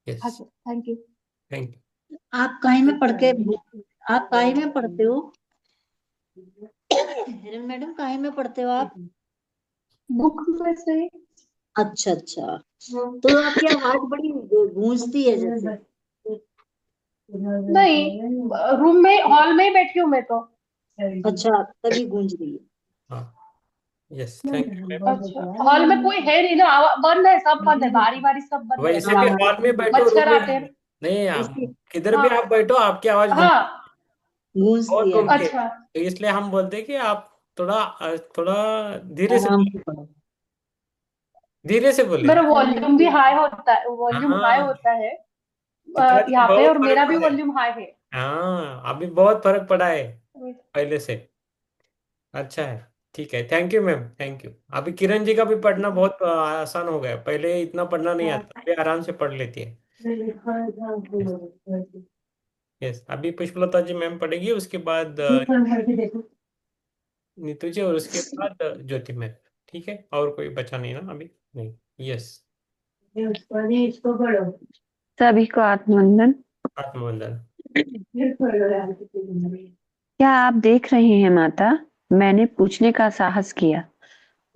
यस, अच्छा, थैंक यू। Thank you. आप काहे में पढ़ के आप काहे में पढ़ते हो? हिरन मैडम काहे में पढ़ते हो आप? बुक में से ही। अच्छा अच्छा, तो आपकी आवाज बड़ी गूंजती है जैसे। नहीं, रूम में हॉल में ही बैठी हूँ मैं तो। अच्छा, तभी गूंज रही है। हाँ, यस, थैंक यू मैम। अच्छा, हॉल में कोई है नहीं ना, बंद है, सब बंद है, बारी बारी सब बंद है, वैसे भी हॉल में बैठो, मच्छर रूम में आते हैं। नहीं, आप इसकी किधर भी आप हाँ बैठो, आपकी आवाज घूम हाँ। गूंजती और है। घूमती है। अच्छा, तो इसलिए हम बोलते हैं कि आप थोड़ा धीरे से आराम बोले, से पढ़ो। धीरे से बोले। मेरा वॉल्यूम भी हाई होता है, वॉल्यूम हाई हाँ, होता है पिताजी यहाँ पे, बहुत और फर्क मेरा भी पड़ा है। वॉल्यूम हाई है। हाँ, अभी बहुत फर्क पड़ा है पहले से। अच्छा है, ठीक है, thank you ma'am, thank you. अभी किरण जी का भी पढ़ना बहुत आसान हो गया, पहले इतना पढ़ना नहीं आता, अभी आराम से पढ़ लेती है। यस, अभी पुष्पलता जी मैम पढ़ेगी, उसके बाद नीतू जी, और उसके बाद ज्योति मैम। ठीक है, और कोई बचा नहीं ना अभी? नहीं। यस, सभी को आत्मवंदन। आत्मवंदन। क्या आप देख रहे हैं माता? मैंने पूछने का साहस किया,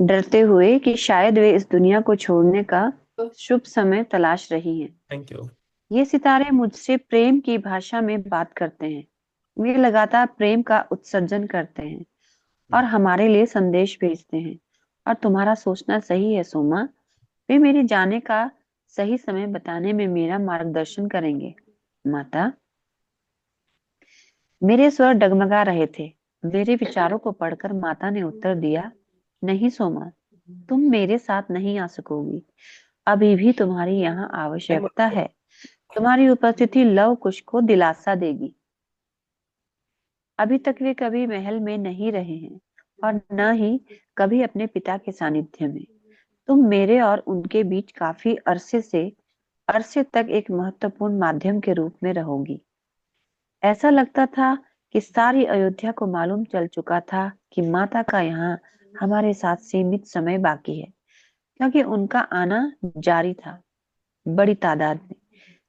डरते हुए कि शायद वे इस दुनिया को छोड़ने का शुभ समय तलाश रही हैं। Thank you. ये सितारे मुझसे प्रेम की भाषा में बात करते हैं। वे लगातार प्रेम का उत्सर्जन करते हैं और हमारे लिए संदेश भेजते हैं। और तुम्हारा सोचना सही है सोमा, वे मेरे जाने का सही समय बताने में मेरा मार्गदर्शन करेंगे। माता, मेरे स्वर डगमगा रहे थे। मेरे विचारों को पढ़कर माता ने उत्तर दिया, नहीं सोमा, तुम मेरे साथ नहीं आ सकोगी। अभी भी तुम्हारी यहाँ आवश्यकता है। तुम्हारी उपस्थिति लव कुश को दिलासा देगी। अभी तक वे कभी महल में नहीं रहे हैं और न ही कभी अपने पिता के सानिध्य में। तुम मेरे और उनके बीच काफी अरसे तक एक महत्वपूर्ण माध्यम के रूप में रहोगी। ऐसा लगता था कि सारी अयोध्या को मालूम चल चुका था कि माता का यहाँ हमारे साथ सीमित समय बाकी है, क्योंकि उनका आना जारी था, बड़ी तादाद में।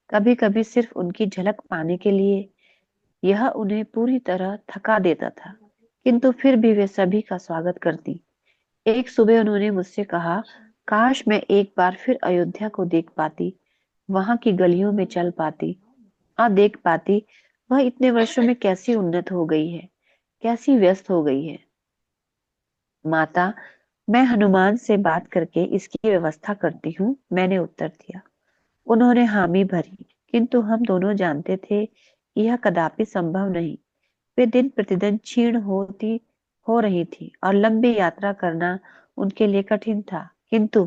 कभी कभी सिर्फ उनकी झलक पाने के लिए यह उन्हें पूरी तरह थका देता था, किंतु फिर भी वे सभी का स्वागत करती। एक सुबह उन्होंने मुझसे कहा, काश मैं एक बार फिर अयोध्या को देख पाती, वहां की गलियों में चल पाती और देख पाती वह इतने वर्षों में कैसी उन्नत हो गई है, कैसी व्यस्त हो गई है। माता, मैं हनुमान से बात करके इसकी व्यवस्था करती हूँ, मैंने उत्तर दिया। उन्होंने हामी भरी, किंतु हम दोनों जानते थे कि यह कदापि संभव नहीं। वे दिन प्रतिदिन क्षीण हो रही थी और लंबी यात्रा करना उनके लिए कठिन था, किंतु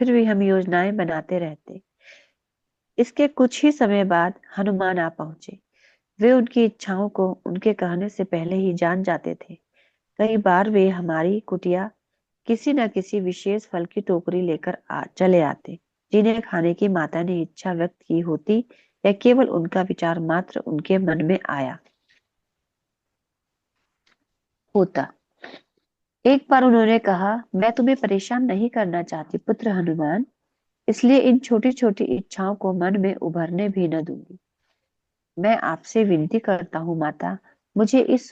फिर भी हम योजनाएं बनाते रहते। इसके कुछ ही समय बाद हनुमान आ पहुंचे। वे उनकी इच्छाओं को उनके कहने से पहले ही जान जाते थे। कई बार वे हमारी कुटिया किसी न किसी विशेष फल की टोकरी लेकर चले आते, जिन्हें खाने की माता ने इच्छा व्यक्त की होती या केवल उनका विचार मात्र उनके मन में आया होता। एक बार उन्होंने कहा, मैं तुम्हें परेशान नहीं करना चाहती पुत्र हनुमान, इसलिए इन छोटी छोटी इच्छाओं को मन में उभरने भी न दूंगी। मैं आपसे विनती करता हूँ माता, मुझे इस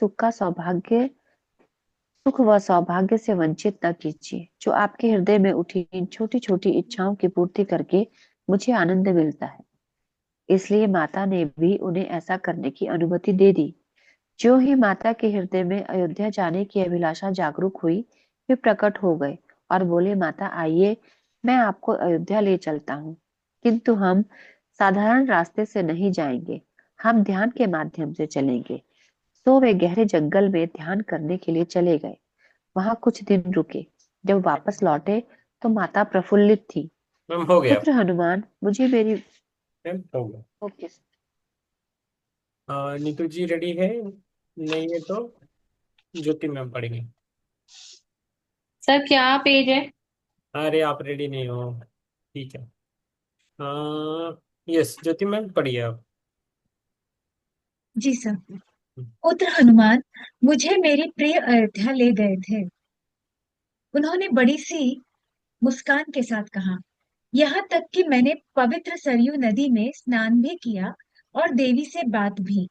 सुख व सौभाग्य से वंचित न कीजिए, जो आपके हृदय में उठी इन छोटी छोटी इच्छाओं की पूर्ति करके मुझे आनंद मिलता है। इसलिए माता ने भी उन्हें ऐसा करने की अनुमति दे दी। जो ही माता के हृदय में अयोध्या जाने की अभिलाषा जागरूक हुई, वे प्रकट हो गए और बोले, माता आइए, मैं आपको अयोध्या ले चलता हूँ, किंतु हम साधारण रास्ते से नहीं जाएंगे, हम ध्यान के माध्यम से चलेंगे। तो वे गहरे जंगल में ध्यान करने के लिए चले गए। वहां कुछ दिन रुके। जब वापस लौटे तो माता प्रफुल्लित थी। मैम हो गया। पुत्र हनुमान, मुझे मेरी मैम हो गया। ओके। नीतू जी रेडी है? नहीं है तो ज्योति मैम पढ़ेंगे। सर क्या पेज है? अरे आप रेडी नहीं हो? ठीक है। यस ज्योति मैम पढ़िए आप। जी सर। पुत्र हनुमान मुझे मेरी प्रिय अयोध्या ले गए थे। उन्होंने बड़ी सी मुस्कान के साथ कहा, यहाँ तक कि मैंने पवित्र सरयू नदी में स्नान भी किया और देवी से बात भी।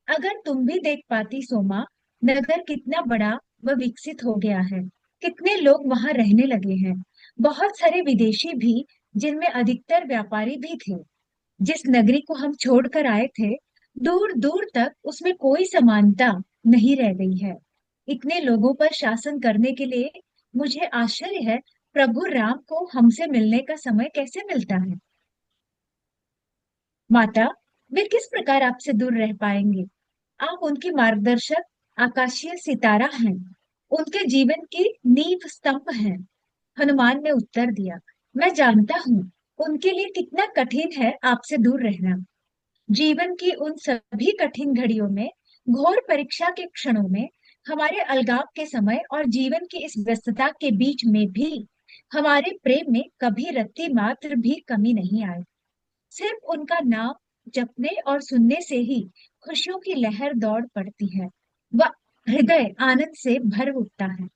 अगर तुम भी देख पाती सोमा, नगर कितना बड़ा व विकसित हो गया है। कितने लोग वहां रहने लगे हैं। बहुत सारे विदेशी भी, जिनमें अधिकतर व्यापारी भी थे। जिस नगरी को हम छोड़कर आए थे, दूर दूर तक उसमें कोई समानता नहीं रह गई है। इतने लोगों पर शासन करने के लिए मुझे आश्चर्य है, प्रभु राम को हमसे मिलने का समय कैसे मिलता है। माता, वे किस प्रकार आपसे दूर रह पाएंगे। आप उनकी मार्गदर्शक आकाशीय सितारा हैं। उनके जीवन की नींव स्तंभ हैं। हनुमान ने उत्तर दिया, मैं जानता हूँ उनके लिए कितना कठिन है आपसे दूर रहना। जीवन की उन सभी कठिन घड़ियों में, घोर परीक्षा के क्षणों में, हमारे अलगाव के समय और जीवन की इस व्यस्तता के बीच में भी हमारे प्रेम में कभी रत्ती मात्र भी कमी नहीं आई। सिर्फ उनका नाम जपने और सुनने से ही खुशियों की लहर दौड़ पड़ती है। वह हृदय आनंद से भर उठता है।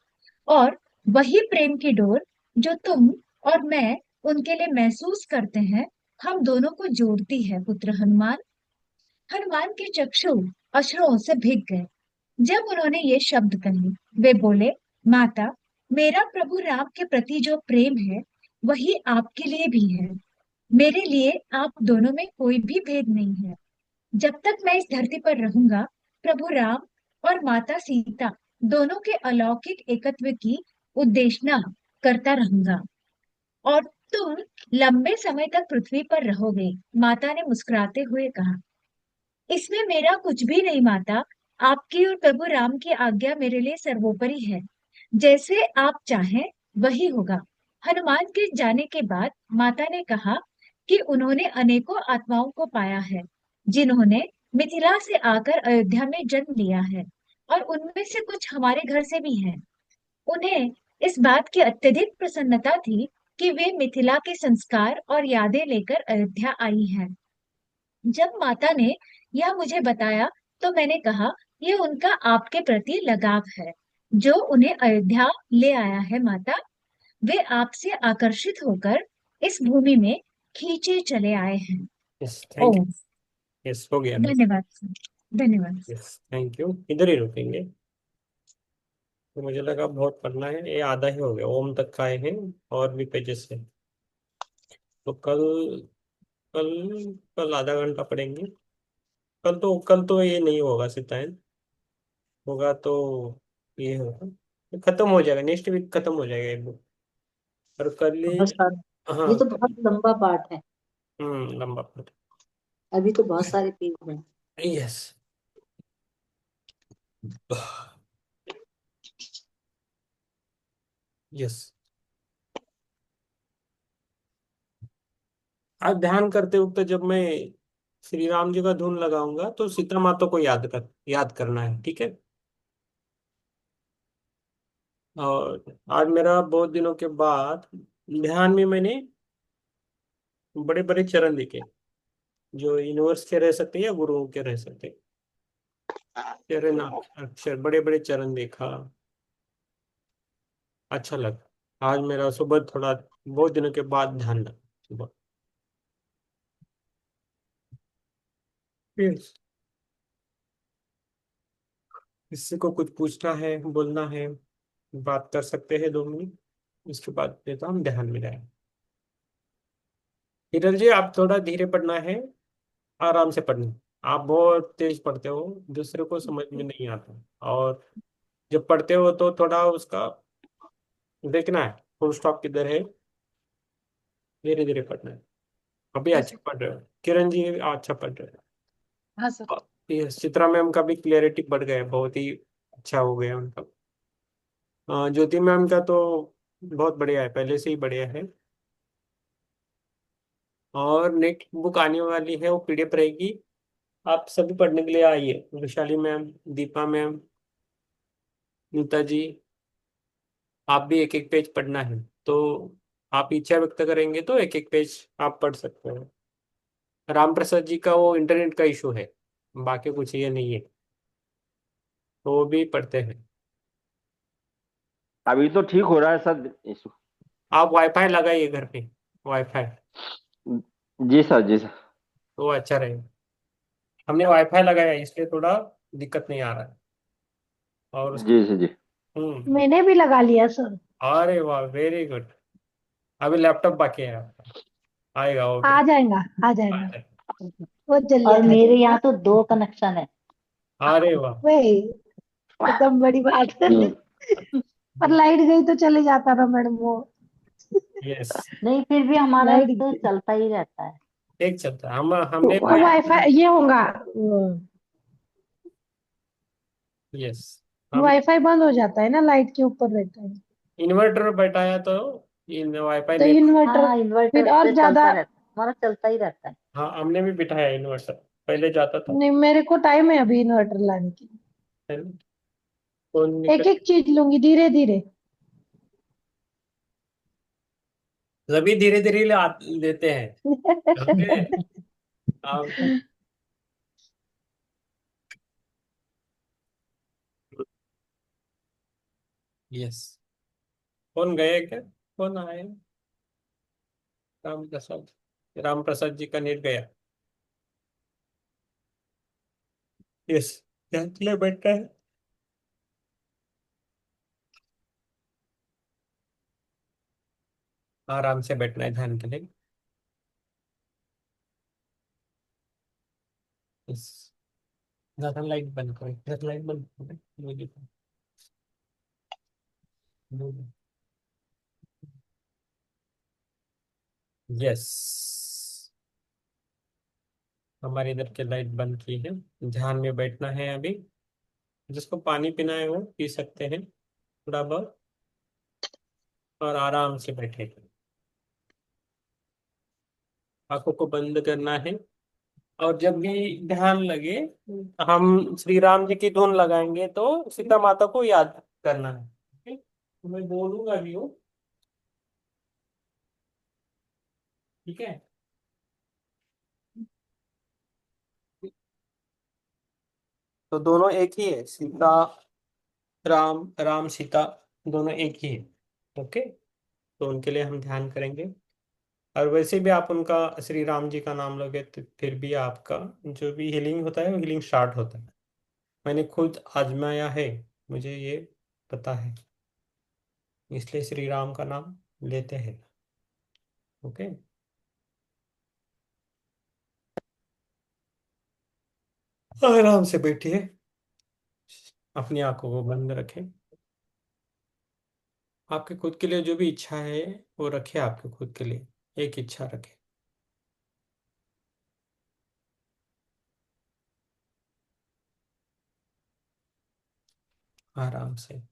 और वही प्रेम की डोर जो तुम और मैं उनके लिए महसूस करते हैं, हम दोनों को जोड़ती है। पुत्र हनुमान। हनुमान के चक्षु अश्रुओं से भीग गए जब उन्होंने ये शब्द कहे। वे बोले, माता, मेरा प्रभु राम के प्रति जो प्रेम है, वही आपके लिए भी है। मेरे लिए आप दोनों में कोई भी भेद नहीं है। जब तक मैं इस धरती पर रहूंगा, प्रभु राम और माता सीता दोनों के अलौकिक एकत्व की उद्देशना करता रहूंगा। और तुम लंबे समय तक पृथ्वी पर रहोगे। माता ने मुस्कुराते हुए कहा, इसमें मेरा कुछ भी नहीं माता। आपकी और प्रभु राम की आज्ञा मेरे लिए सर्वोपरि है। जैसे आप चाहें वही होगा। हनुमान के जाने के बाद माता ने कहा कि उन्होंने अनेकों आत्माओं को पाया है, जिन्होंने मिथिला से आकर अयोध्या में जन्म लिया है, और उनमें से कुछ हमारे घर से भी हैं। उन्हें इस बात की अत्यधिक प्रसन्नता थी कि वे मिथिला के संस्कार और यादें लेकर अयोध्या आई हैं। जब माता ने यह मुझे बताया, तो मैंने कहा, ये उनका आपके प्रति लगाव है जो उन्हें अयोध्या ले आया है। माता, वे आपसे आकर्षित होकर इस भूमि में खींचे चले आए हैं। Yes thank oh, you. Yes हो गया मैम। धन्यवाद सर, धन्यवाद। यस थैंक यू, इधर ही रुकेंगे। तो मुझे लगा बहुत पढ़ना है, ये आधा ही हो गया, ओम तक का आए हैं और भी पेजेस है। तो कल कल कल आधा घंटा पढ़ेंगे। कल तो ये नहीं होगा सितायन, होगा तो ये होगा, खत्म हो जाएगा, नेक्स्ट वीक खत्म हो जाएगा ये बुक। और कल ही। बहुत सारा, ये हाँ तो बहुत लंबा पार्ट है। लंबा पढ़। अभी तो बहुत सारे पेज हैं। यस। यस। आज ध्यान करते वक्त जब मैं श्री राम जी का धुन लगाऊंगा तो सीता माता को याद करना है, ठीक है। और आज मेरा बहुत दिनों के बाद ध्यान में मैंने बड़े बड़े चरण लिखे, जो यूनिवर्स के रह सकते हैं या गुरुओं के रह सकते हैं। चरण अक्षर, बड़े बड़े चरण देखा, अच्छा लगा। आज मेरा सुबह थोड़ा बहुत दिनों के बाद ध्यान लगा सुबह। Yes. किसी को कुछ पूछना है, बोलना है, बात कर सकते हैं 2 मिनट। उसके बाद देता हम ध्यान में जाए। हिरल जी आप थोड़ा धीरे पढ़ना है, आराम से पढ़ना। आप बहुत तेज पढ़ते हो, दूसरे को समझ में नहीं आता। और जब पढ़ते हो तो थोड़ा उसका देखना है, फुल स्टॉप किधर है, धीरे धीरे पढ़ना है। अभी हाँ अच्छा सर। पढ़ रहे हो किरण जी, अच्छा पढ़ रहे हाँ सर। हो। ये चित्रा मैम का भी क्लियरिटी बढ़ गया है, बहुत ही अच्छा हो गया उनका। ज्योति मैम का तो बहुत बढ़िया है, पहले से ही बढ़िया है। और नेक्स्ट बुक आने वाली है, वो पीडीएफ रहेगी। आप सभी पढ़ने के लिए आइए, वैशाली मैम, दीपा मैम, नीता जी। आप भी एक एक पेज पढ़ना है, तो आप इच्छा व्यक्त करेंगे तो एक एक पेज आप पढ़ सकते हैं। राम प्रसाद जी का वो इंटरनेट का इशू है, बाकी कुछ ये नहीं है, तो वो भी पढ़ते हैं। अभी तो ठीक हो रहा है सर इशू। आप वाईफाई लगाइए घर पे, वाईफाई, जी सर, जी सर। तो अच्छा रहेगा। हमने वाईफाई लगाया है, इसलिए थोड़ा दिक्कत नहीं आ रहा है। और जी सर, जी। मैंने भी लगा लिया सर। अरे वाह, वेरी गुड। अभी लैपटॉप बाकी है आपका, आएगा वो भी। आ जाएगा, आ जाएगा, अच्छा। बहुत जल्दी और आ मेरे जाएगा। यहाँ तो 2 कनेक्शन है। अरे वाह। वही एकदम बड़ी बात है। पर लाइट गई तो चले जाता ना मैडम वो। यस। नहीं, फिर भी हमारा लाइट तो गई चलता ही रहता है। एक चलता है, हम हमने तो वाईफाई ये होगा, यस, हम वाईफाई बंद हो जाता है ना, लाइट के ऊपर रहता है। इन्वर्टर बैठाया तो इन वाईफाई तो नहीं। इन्वर्टर हाँ, इन्वर्टर फिर और से ज्यादा। चलता रहता है, हमारा चलता ही रहता है। हाँ, हमने भी बिठाया इन्वर्टर, पहले जाता था। नहीं, मेरे को टाइम है अभी इन्वर्टर लाने की। है ना? कौन एक निकल, एक चीज लूंगी धीरे धीरे। सभी धीरे धीरे लेते हैं। ओके। आप, यस। कौन गए क्या, कौन आए? राम प्रसाद, राम प्रसाद जी का नेट गया। यस, क्या के लिए बैठा है? आराम से बैठना है ध्यान के लिए। यस। ज्यादा लाइट बंद करो, ज्यादा लाइट बंद करो, मुझे यस। हमारे इधर के लाइट बंद की है। ध्यान में बैठना है अभी। जिसको पानी पीना है वो पी सकते हैं थोड़ा बहुत, और आराम से बैठे। आंखों को बंद करना है, और जब भी ध्यान लगे, हम श्री राम जी की धुन लगाएंगे तो सीता माता को याद करना है। ठीक? तो मैं बोलूंगा भी हूँ, ठीक है? तो दोनों एक ही है, सीता राम, राम सीता, दोनों एक ही है। ओके, तो उनके लिए हम ध्यान करेंगे। और वैसे भी आप उनका, श्री राम जी का नाम लोगे तो फिर भी आपका जो भी हीलिंग होता है वो हीलिंग स्टार्ट होता है। मैंने खुद आजमाया है, मुझे ये पता है, इसलिए श्री राम का नाम लेते हैं। ओके। आराम से बैठिए, अपनी आंखों को बंद रखें। आपके खुद के लिए जो भी इच्छा है वो रखें, आपके खुद के लिए एक इच्छा रखें। आराम से।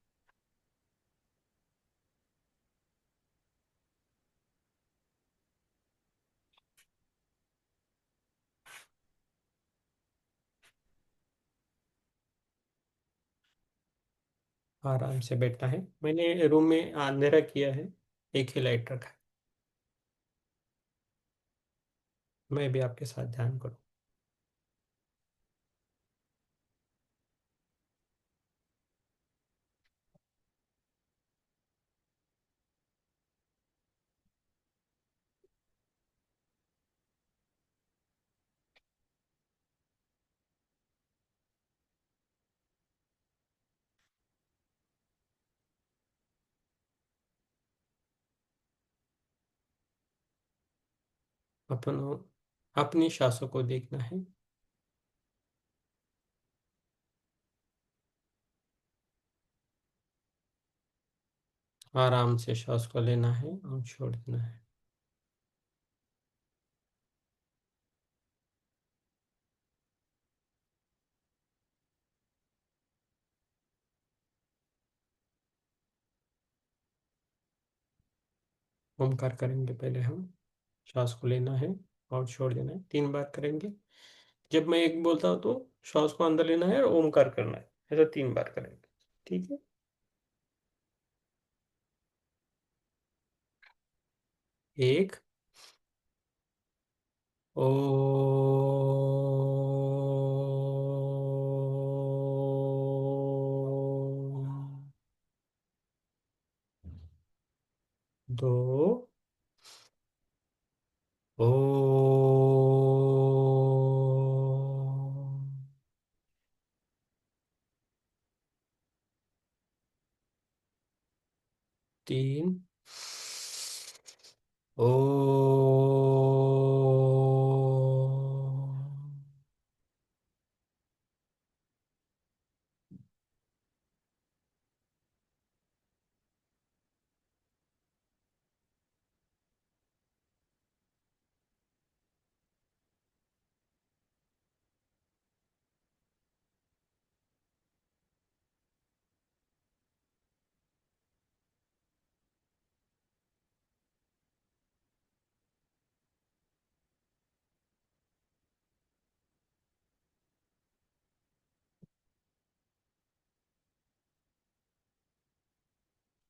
आराम से बैठना है। मैंने रूम में अंधेरा किया है, एक ही लाइट रखा है। मैं भी आपके साथ ध्यान करूँ। अपन अपनी सांसों को देखना है। आराम से सांस को लेना है और छोड़ देना है। ओमकार करेंगे पहले हम। सांस को लेना है, और छोड़ देना है, 3 बार करेंगे। जब मैं एक बोलता हूँ तो श्वास को अंदर लेना है और ओमकार करना है, ऐसा 3 बार करेंगे। ठीक है। एक, ओ, दो, ओ, तीन, ओ,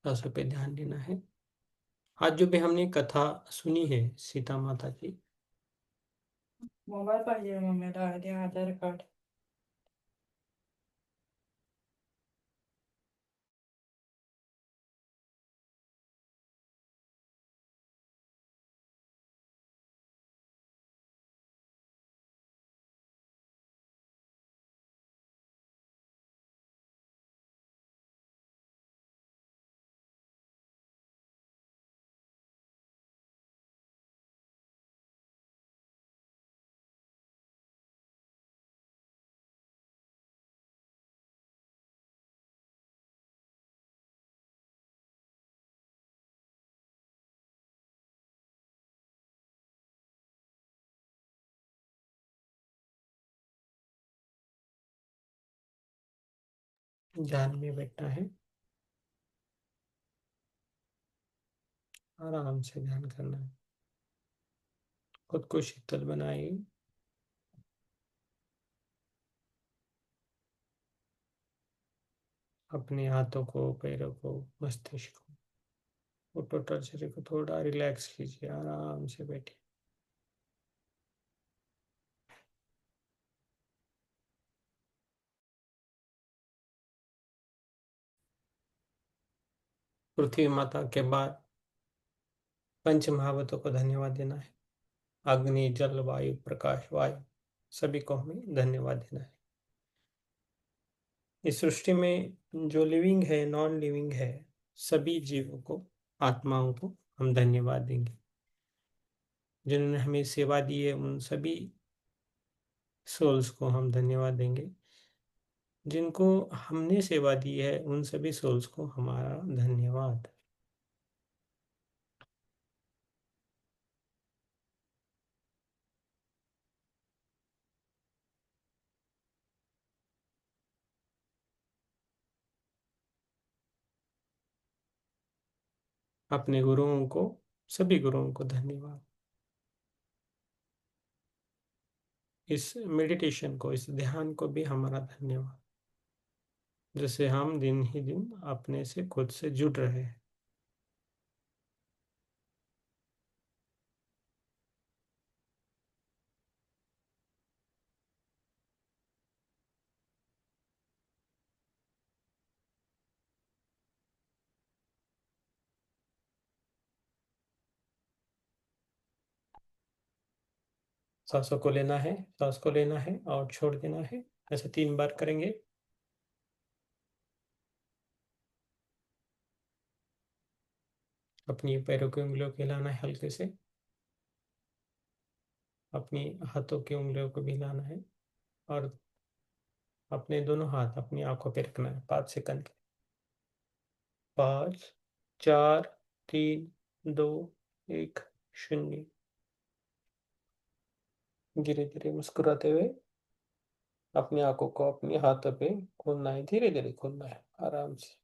10 पे ध्यान देना है। आज जो भी हमने कथा सुनी है सीता माता की, मोबाईल पाहिजे मम्मीला आणि आधार कार्ड. ध्यान में बैठना है, आराम से ध्यान करना है। खुद को शीतल बनाइए। अपने हाथों को, पैरों को, मस्तिष्क को, वो टोटल शरीर को थोड़ा रिलैक्स कीजिए, आराम से बैठिए। पृथ्वी माता के बाद पंच महाभूतों को धन्यवाद देना है। अग्नि, जल, वायु, प्रकाश, वायु, सभी को हमें धन्यवाद देना है। इस सृष्टि में जो लिविंग है, नॉन लिविंग है, सभी जीवों को, आत्माओं को हम धन्यवाद देंगे। जिन्होंने हमें सेवा दी है उन सभी सोल्स को हम धन्यवाद देंगे। जिनको हमने सेवा दी है उन सभी सोल्स को हमारा धन्यवाद। अपने गुरुओं को, सभी गुरुओं को धन्यवाद। इस मेडिटेशन को, इस ध्यान को भी हमारा धन्यवाद, जिससे हम दिन ही दिन अपने से, खुद से जुड़ रहे हैं। सांसों को लेना है, सांस को लेना है और छोड़ देना है, ऐसे 3 बार करेंगे। अपनी पैरों की उंगलियों को हिलाना है हल्के से, अपनी हाथों की उंगलियों को भी हिलाना है और अपने दोनों हाथ अपनी आंखों पे रखना है 5 सेकंड के। 5, 4, 3, 2, 1, 0। धीरे धीरे मुस्कुराते हुए अपनी आंखों को अपने हाथों पे खोलना है, धीरे धीरे खोलना है, आराम से।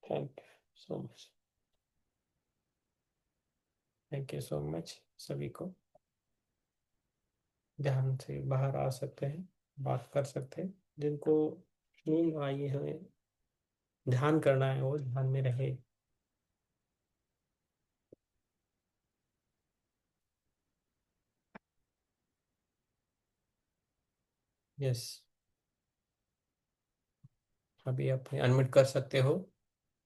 Thank you so much. Thank you so much सभी को। ध्यान से बाहर आ सकते हैं, बात कर सकते हैं। जिनको नींद आई है, ध्यान करना है, वो ध्यान में रहे। यस, अभी आप अनम्यूट कर सकते हो।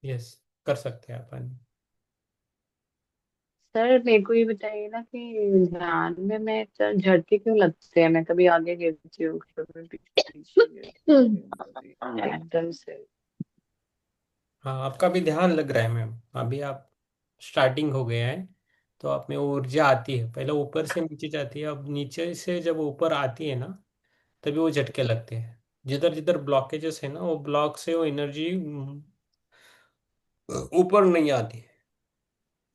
यस, कर सकते हैं आप unmute। सर मेरे को ये बताइए ना कि ध्यान में मैं झटके क्यों लगते हैं? मैं कभी आगे गिरती हूँ, कभी पीछे गिरती हूँ, कभी एकदम से। हाँ, आपका भी ध्यान लग रहा है मैम। अभी आप स्टार्टिंग हो गया है, तो आप में वो ऊर्जा आती है, पहले ऊपर से नीचे जाती है, अब नीचे से जब ऊपर आती है ना, तभी वो झटके लगते हैं। जिधर जिधर ब्लॉकेजेस है ना, वो ब्लॉक से वो एनर्जी ऊपर नहीं आती,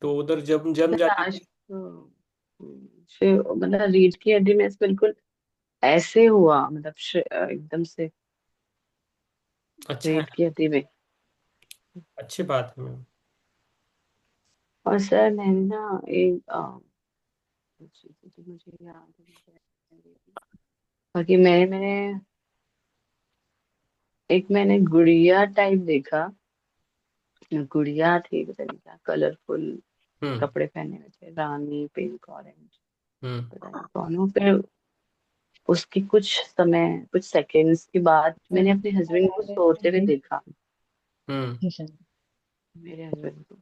तो उधर जब जम सर जाती आज है। तो फिर मतलब रीढ़ की हड्डी में से बिल्कुल ऐसे हुआ, मतलब एकदम से अच्छा है, रीढ़ की हड्डी में। अच्छी बात है मैम। और सर मैंने ना एक चीज़ तो मुझे याद नहीं है। बाकी मैंने मैंने गुड़िया टाइप देखा। गुड़िया थी, पता नहीं क्या कलरफुल हम्म। कपड़े पहने हुए थे, रानी पिंक ऑरेंज, हम्म। पता नहीं कौन हो। फिर उसके कुछ सेकंड्स के बाद मैंने अपने हस्बैंड को सोते हुए देखा। हम्म। मेरे हस्बैंड को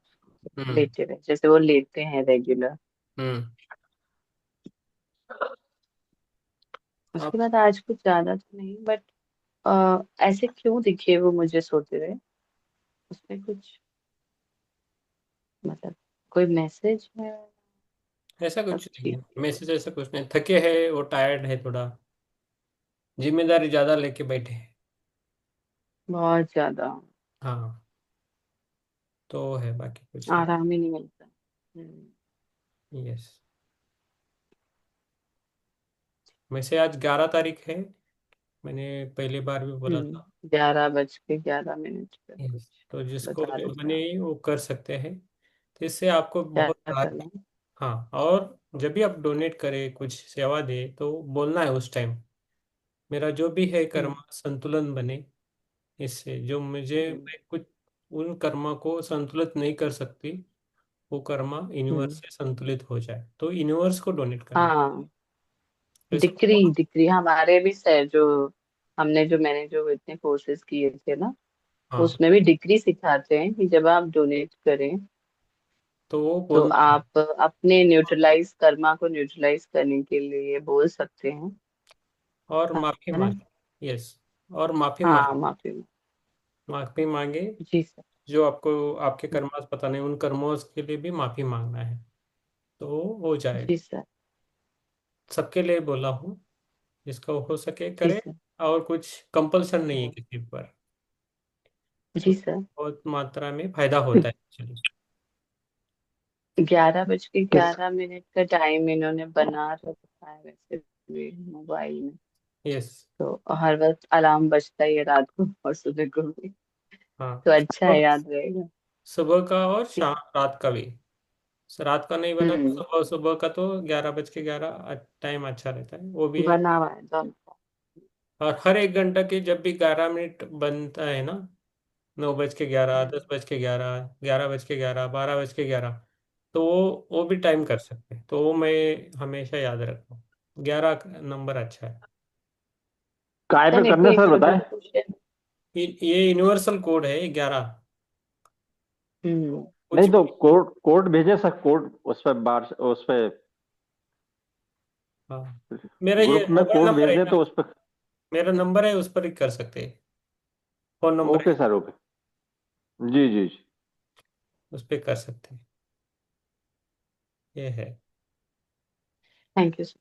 हम्म। लेटे हुए, जैसे वो लेते हैं रेगुलर। हम्म। उसके आप बाद आज कुछ ज्यादा तो नहीं, बट ऐसे क्यों दिखे वो मुझे सोते हुए? उसमें कुछ मतलब कोई मैसेज है? ऐसा सब कुछ नहीं ठीक है, है। मैसेज ऐसा कुछ नहीं, थके हैं वो, टायर्ड है थोड़ा, जिम्मेदारी ज्यादा लेके बैठे हैं। बहुत ज्यादा हाँ, तो है, बाकी कुछ नहीं। आराम ही नहीं मिलता। यस, वैसे आज 11 तारीख है, मैंने पहली बार भी बोला था। 11:11 पे यस, कुछ तो जिसको बता रहे जो थे बने आप। वो कर सकते हैं, तो इससे आपको क्या बहुत राहत। करना है? हाँ, और जब भी आप डोनेट करें, कुछ सेवा दे, तो बोलना है उस टाइम, मेरा जो भी है कर्म हम्म संतुलन बने। इससे जो मुझे, हम्म मैं कुछ उन कर्म को संतुलित नहीं कर सकती, वो कर्म यूनिवर्स हम्म। से संतुलित हो जाए, तो यूनिवर्स को डोनेट करना। हाँ, ऐसा डिक्री बहुत। डिक्री हमारे भी सर जो मैंने जो इतने कोर्सेज किए थे ना, हाँ, उसमें भी डिक्री सिखाते हैं कि जब आप डोनेट करें तो वो तो बोलना है। आप अपने न्यूट्रलाइज कर्मा को न्यूट्रलाइज करने के लिए बोल सकते हैं। और माफी है ना? मांगे। यस, और माफी हाँ, मांगे। माफी। माफी मांगे, जी सर। जो आपको आपके कर्मास पता नहीं, उन कर्मों के लिए भी माफी मांगना है, तो हो जाएगा। जी सर। सबके लिए बोला हूँ, जिसका हो सके जी करे। सर। और कुछ कंपल्सन नहीं है किसी पर, तो जी सर। बहुत मात्रा में फायदा होता है एक्चुअली। 11:11 का टाइम इन्होंने बना रखा है वैसे भी मोबाइल में। यस। तो हर वक्त अलार्म बजता ही है, रात को और सुबह को भी। हाँ, तो अच्छा है, सुबह, याद रहेगा। सुबह का और जी शाम, सर। रात का भी। रात का नहीं बना तो हम्म। सुबह, सुबह का तो 11:11 टाइम अच्छा रहता है, वो भी है। बना हुआ है दोनों का। और हर 1 घंटा के जब भी 11 मिनट बनता है ना, 9:11, हम्म। 10:11, 11:11, 12:11, तो वो भी टाइम कर सकते हैं, तो वो मैं हमेशा याद रखता हूँ। 11 नंबर अच्छा है। काय सर पे मेरे को करने एक सर छोटा बताएं। सा क्वेश्चन। ये यूनिवर्सल कोड है 11। कुछ नहीं तो भी। कोड कोड भेजे सर, कोड उस पे बार उस पे हाँ, मेरा ये ग्रुप में मोबाइल कोड नंबर भेज है दे ना, तो उस पे। मेरा नंबर है, उस पर ही कर सकते हैं। फोन नंबर ओके है, सर, ओके। जी जी जी। उस पर कर सकते हैं। ये है। Thank you sir.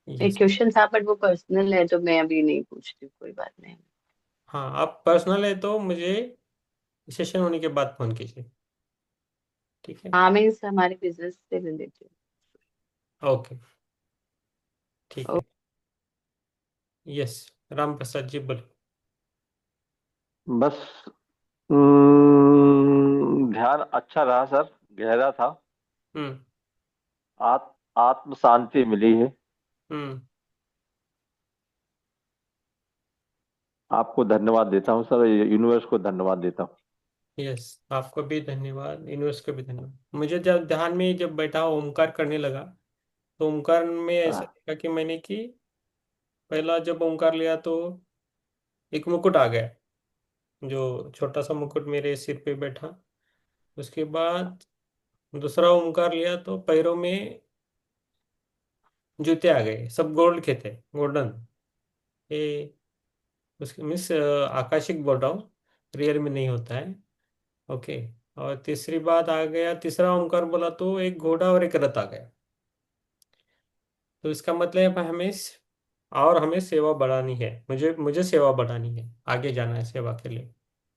एक यस। क्वेश्चन था बट वो पर्सनल है तो मैं अभी नहीं पूछती हूँ, कोई बात नहीं। हाँ, आप पर्सनल है तो मुझे सेशन होने के बाद फोन कीजिए, ठीक है। हाँ, मीन्स हमारे बिजनेस से रिलेटेड। ओके, ठीक है। यस, राम प्रसाद जी बोलो। बस ध्यान अच्छा रहा सर, गहरा था। हम्म। आत्म शांति मिली है। हम्म। आपको धन्यवाद देता हूँ सर, यूनिवर्स को धन्यवाद देता हूँ। यस, आपको भी धन्यवाद, यूनिवर्स को भी धन्यवाद। मुझे जब ध्यान में जब बैठा ओमकार करने लगा, तो ओमकार में ऐसा हाँ देखा कि मैंने कि पहला जब ओमकार लिया तो एक मुकुट आ गया, जो छोटा सा मुकुट मेरे सिर पे बैठा। उसके बाद दूसरा ओमकार लिया तो पैरों में जूते आ गए, सब गोल्ड के थे, गोल्डन। ये उसके मीन्स आकाशिक बोल रहा हूँ, रियल में नहीं होता है। ओके। और तीसरी बात आ गया, तीसरा ओमकार बोला तो एक घोड़ा और एक रथ आ गया। तो इसका मतलब है हमें सेवा बढ़ानी है, मुझे मुझे सेवा बढ़ानी है, आगे जाना है सेवा के लिए,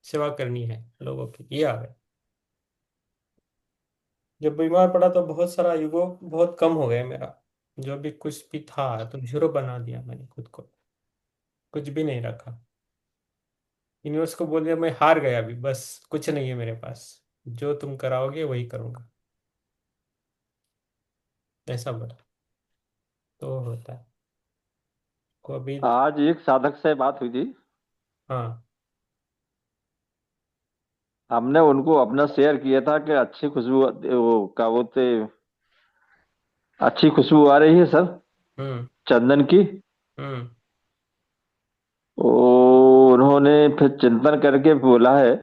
सेवा करनी है लोगों की, ये आ गया। जब बीमार पड़ा तो बहुत सारा ईगो बहुत कम हो गया मेरा, जो भी कुछ भी था तो जीरो बना दिया मैंने खुद को, कुछ भी नहीं रखा। यूनिवर्स को बोल दिया मैं हार गया, अभी बस कुछ नहीं है मेरे पास, जो तुम कराओगे वही करूंगा, ऐसा बोला। तो होता है को अभी। आज एक साधक से बात हुई थी। हाँ। हमने उनको अपना शेयर किया था कि अच्छी खुशबू, वो क्या बोलते, अच्छी खुशबू आ रही है सर, हम्म। चंदन की। हम्म। उन्होंने फिर चिंतन करके बोला है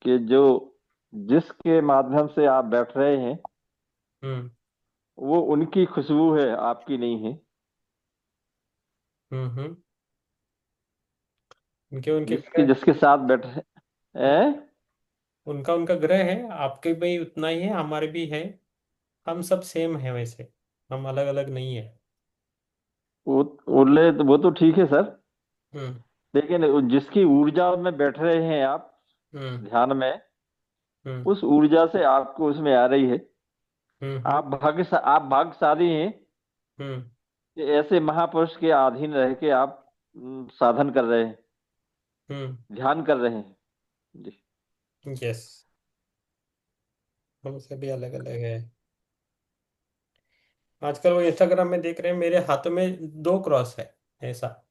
कि जो जिसके माध्यम से आप बैठ रहे हैं हम्म। वो उनकी खुशबू है, आपकी नहीं है। हम्म। उनके उनके जिसके ग्रह, जिसके साथ बैठ रहे हैं, उनका उनका ग्रह है, आपके भी उतना ही है, हमारे भी है। हम सब सेम है वैसे, हम अलग अलग नहीं है। वो वो तो ठीक है सर, हम्म। लेकिन जिसकी ऊर्जा में बैठ रहे हैं आप हम्म। ध्यान में, हम्म। उस ऊर्जा से आपको उसमें आ रही है। हम्म। आप भाग्यशाली हैं हम्म। कि ऐसे महापुरुष के अधीन रह के आप साधन कर रहे हैं, हम्म। ध्यान कर रहे हैं जी। यस, हम सभी अलग अलग है। आजकल वो इंस्टाग्राम में देख रहे हैं, मेरे हाथों में दो क्रॉस है, ऐसा।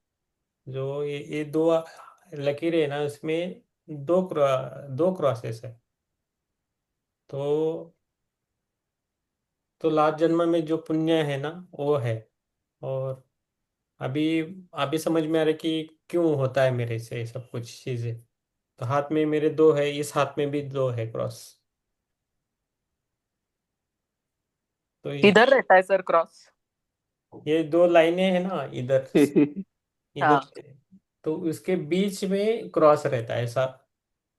जो ये दो लकीरें है ना, उसमें दो क्रॉसेस है। तो लास्ट जन्म में जो पुण्य है ना, वो है। और अभी अभी समझ में आ रहा है कि क्यों होता है मेरे से सब कुछ चीजें। तो हाथ में मेरे दो है, इस हाथ में भी दो है क्रॉस। तो किधर रहता है सर क्रॉस? ये दो लाइनें हैं ना इधर, इधर हाँ। से, तो उसके बीच में क्रॉस रहता है ऐसा।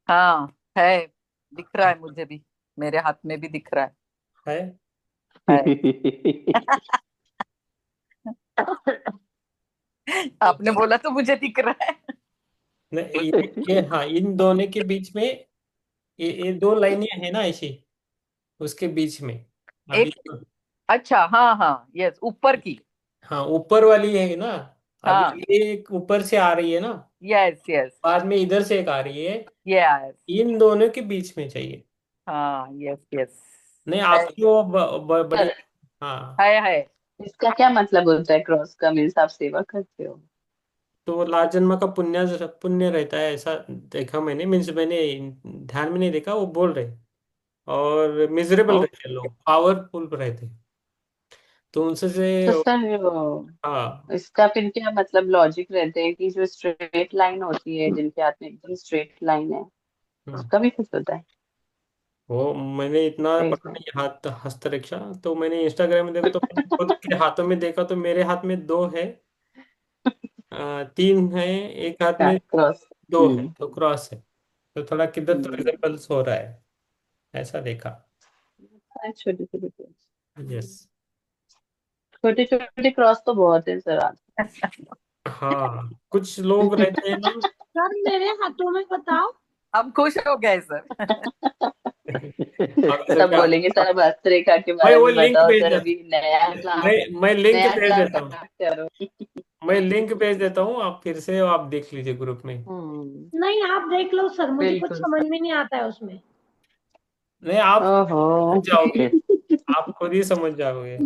हाँ है, दिख रहा है मुझे भी, मेरे हाथ में भी दिख रहा है। है। आपने बोला तो मुझे दिख रहा है। नहीं, हाँ, इन दोनों के बीच में ये दो लाइनें हैं ना ऐसी, उसके बीच में अभी। एक, अच्छा हाँ हाँ, यस, ऊपर की। हाँ, ऊपर वाली है ना, अभी हाँ, ये एक ऊपर से आ रही है ना, यस यस बाद में इधर से एक आ रही है, यस, इन दोनों के बीच में चाहिए। हाँ यस यस। नहीं, है आपकी वो सर, बढ़िया। हाँ। है। इसका क्या मतलब होता है क्रॉस का? मीन्स आप सेवा करते हो? तो लास्ट जन्म का पुण्य पुण्य रहता है, ऐसा देखा मैंने, मीन्स मैंने ध्यान में नहीं देखा, वो बोल रहे। और मिजरेबल रहते हैं ओके। लोग, पावरफुल रहते हैं, तो उनसे से। तो सर हाँ। इसका फिर क्या मतलब लॉजिक रहते हैं कि जो स्ट्रेट लाइन होती है, जिनके हाथ में एकदम स्ट्रेट लाइन है, हम्म। उसका भी कुछ होता है? वो मैंने इतना सही पढ़ा सर। नहीं हाथ हस्तरेखा, तो मैंने इंस्टाग्राम में देखा तो मैंने खुद के हाथों में देखा, तो मेरे हाथ में दो है, तीन है, एक हाथ हाँ में क्रॉस। दो है, हम्म। तो क्रॉस है। तो थोड़ा किधर तो हम्म। रिजल्ट हो रहा है, ऐसा देखा। छोटे छोटे क्रॉस, यस। छोटे छोटे क्रॉस तो बहुत है सर आज। हाँ, कुछ लोग रहते हैं ना। सर मेरे हाथों में बताओ। हम खुश हो गए सर। अक्सर सब का, बोलेंगे सर अब हस्तरेखा के मैं बारे वो में लिंक बताओ भेज सर, देता अभी नया क्लास, मैं लिंक नया भेज क्लास देता हूँ। स्टार्ट करो। मैं लिंक भेज देता हूँ, आप फिर से आप देख लीजिए ग्रुप में। नहीं, आप देख लो सर, मुझे कुछ बिल्कुल समझ सर। में नहीं आता है उसमें। नहीं, आप ओहो। समझ जाओगे, आप खुद ही समझ जाओगे।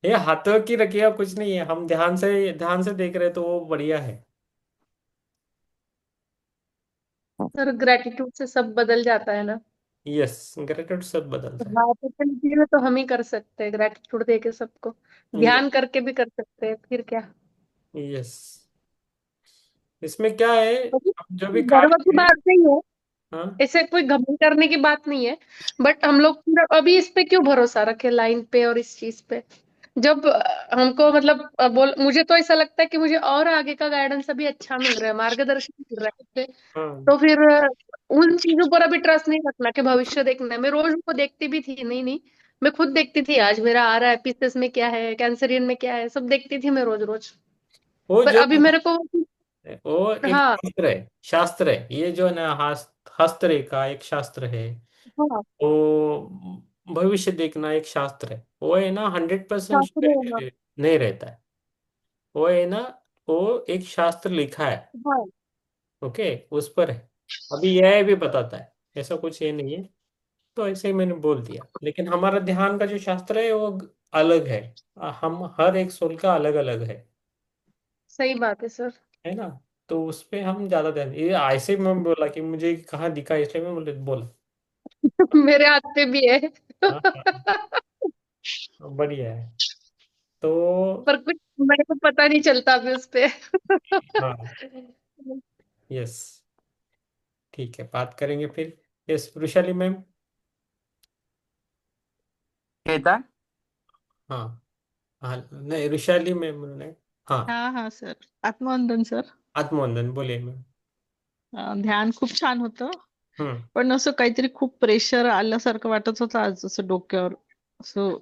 ये हाथों की रखिए, कुछ नहीं है, हम ध्यान से देख रहे हैं तो वो बढ़िया है। सर ग्रेटिट्यूड से सब बदल जाता है ना। यस, ग्रेटिट्यूड सब बदलता है। बात तो तो हम ही कर सकते हैं, ग्रेटिट्यूड दे के सबको। ध्यान करके भी कर सकते हैं, फिर क्या। यस, इसमें क्या है, हम जो भी काम गर्व की करें। बात नहीं है, हाँ। ऐसे कोई घमंड करने की बात नहीं है। बट हम लोग पूरा अभी इस पे क्यों भरोसा रखे, लाइन पे और इस चीज पे। जब हमको मतलब बोल, मुझे तो ऐसा लगता है कि मुझे और आगे का गाइडेंस अभी अच्छा मिल रहा है, मार्गदर्शन मिल रहा है इससे। हाँ। तो फिर उन चीजों पर अभी ट्रस्ट नहीं रखना कि भविष्य देखना है। मैं रोज उनको देखती भी थी, नहीं नहीं, मैं खुद देखती थी आज मेरा आ रहा है पीसेस में क्या है, कैंसरियन में क्या है, सब देखती थी मैं रोज रोज। वो पर जो अभी मेरे को वो एक हाँ शास्त्र है ये जो है ना, हस्तरेखा एक शास्त्र है। हाँ वो भविष्य देखना एक शास्त्र है, वो है ना 100% शास्त्र है ना। नहीं रहता है। वो है ना, वो एक शास्त्र लिखा है। हाँ ओके, उस पर है। अभी यह भी बताता है, ऐसा कुछ ये नहीं है। तो ऐसे ही मैंने बोल दिया, लेकिन हमारा ध्यान का जो शास्त्र है वो अलग है। हम हर एक सोल का अलग अलग है। सही बात है सर। है ना। तो उस पे हम ज्यादा ध्यान, ये ऐसे ही मैं बोला कि मुझे कहाँ दिखा, इसलिए मैं बोला। मेरे हाथ पे भी है। हाँ हाँ, बढ़िया है। तो पर कुछ मेरे को पता नहीं चलता अभी उस पे। हाँ। यस, ठीक है, बात करेंगे फिर। Yes, Vrushali ma'am. केदार। हाँ हाँ, नहीं वृषाली मैम ने। हाँ, हाँ हाँ सर. आत्मवंदन सर. आत्मवंदन बोलिए मैम। ध्यान खूप छान होतं. हम्म. पण असं काहीतरी खूप प्रेशर आल्यासारखं वाटत होतं आज, असं डोक्यावर. असं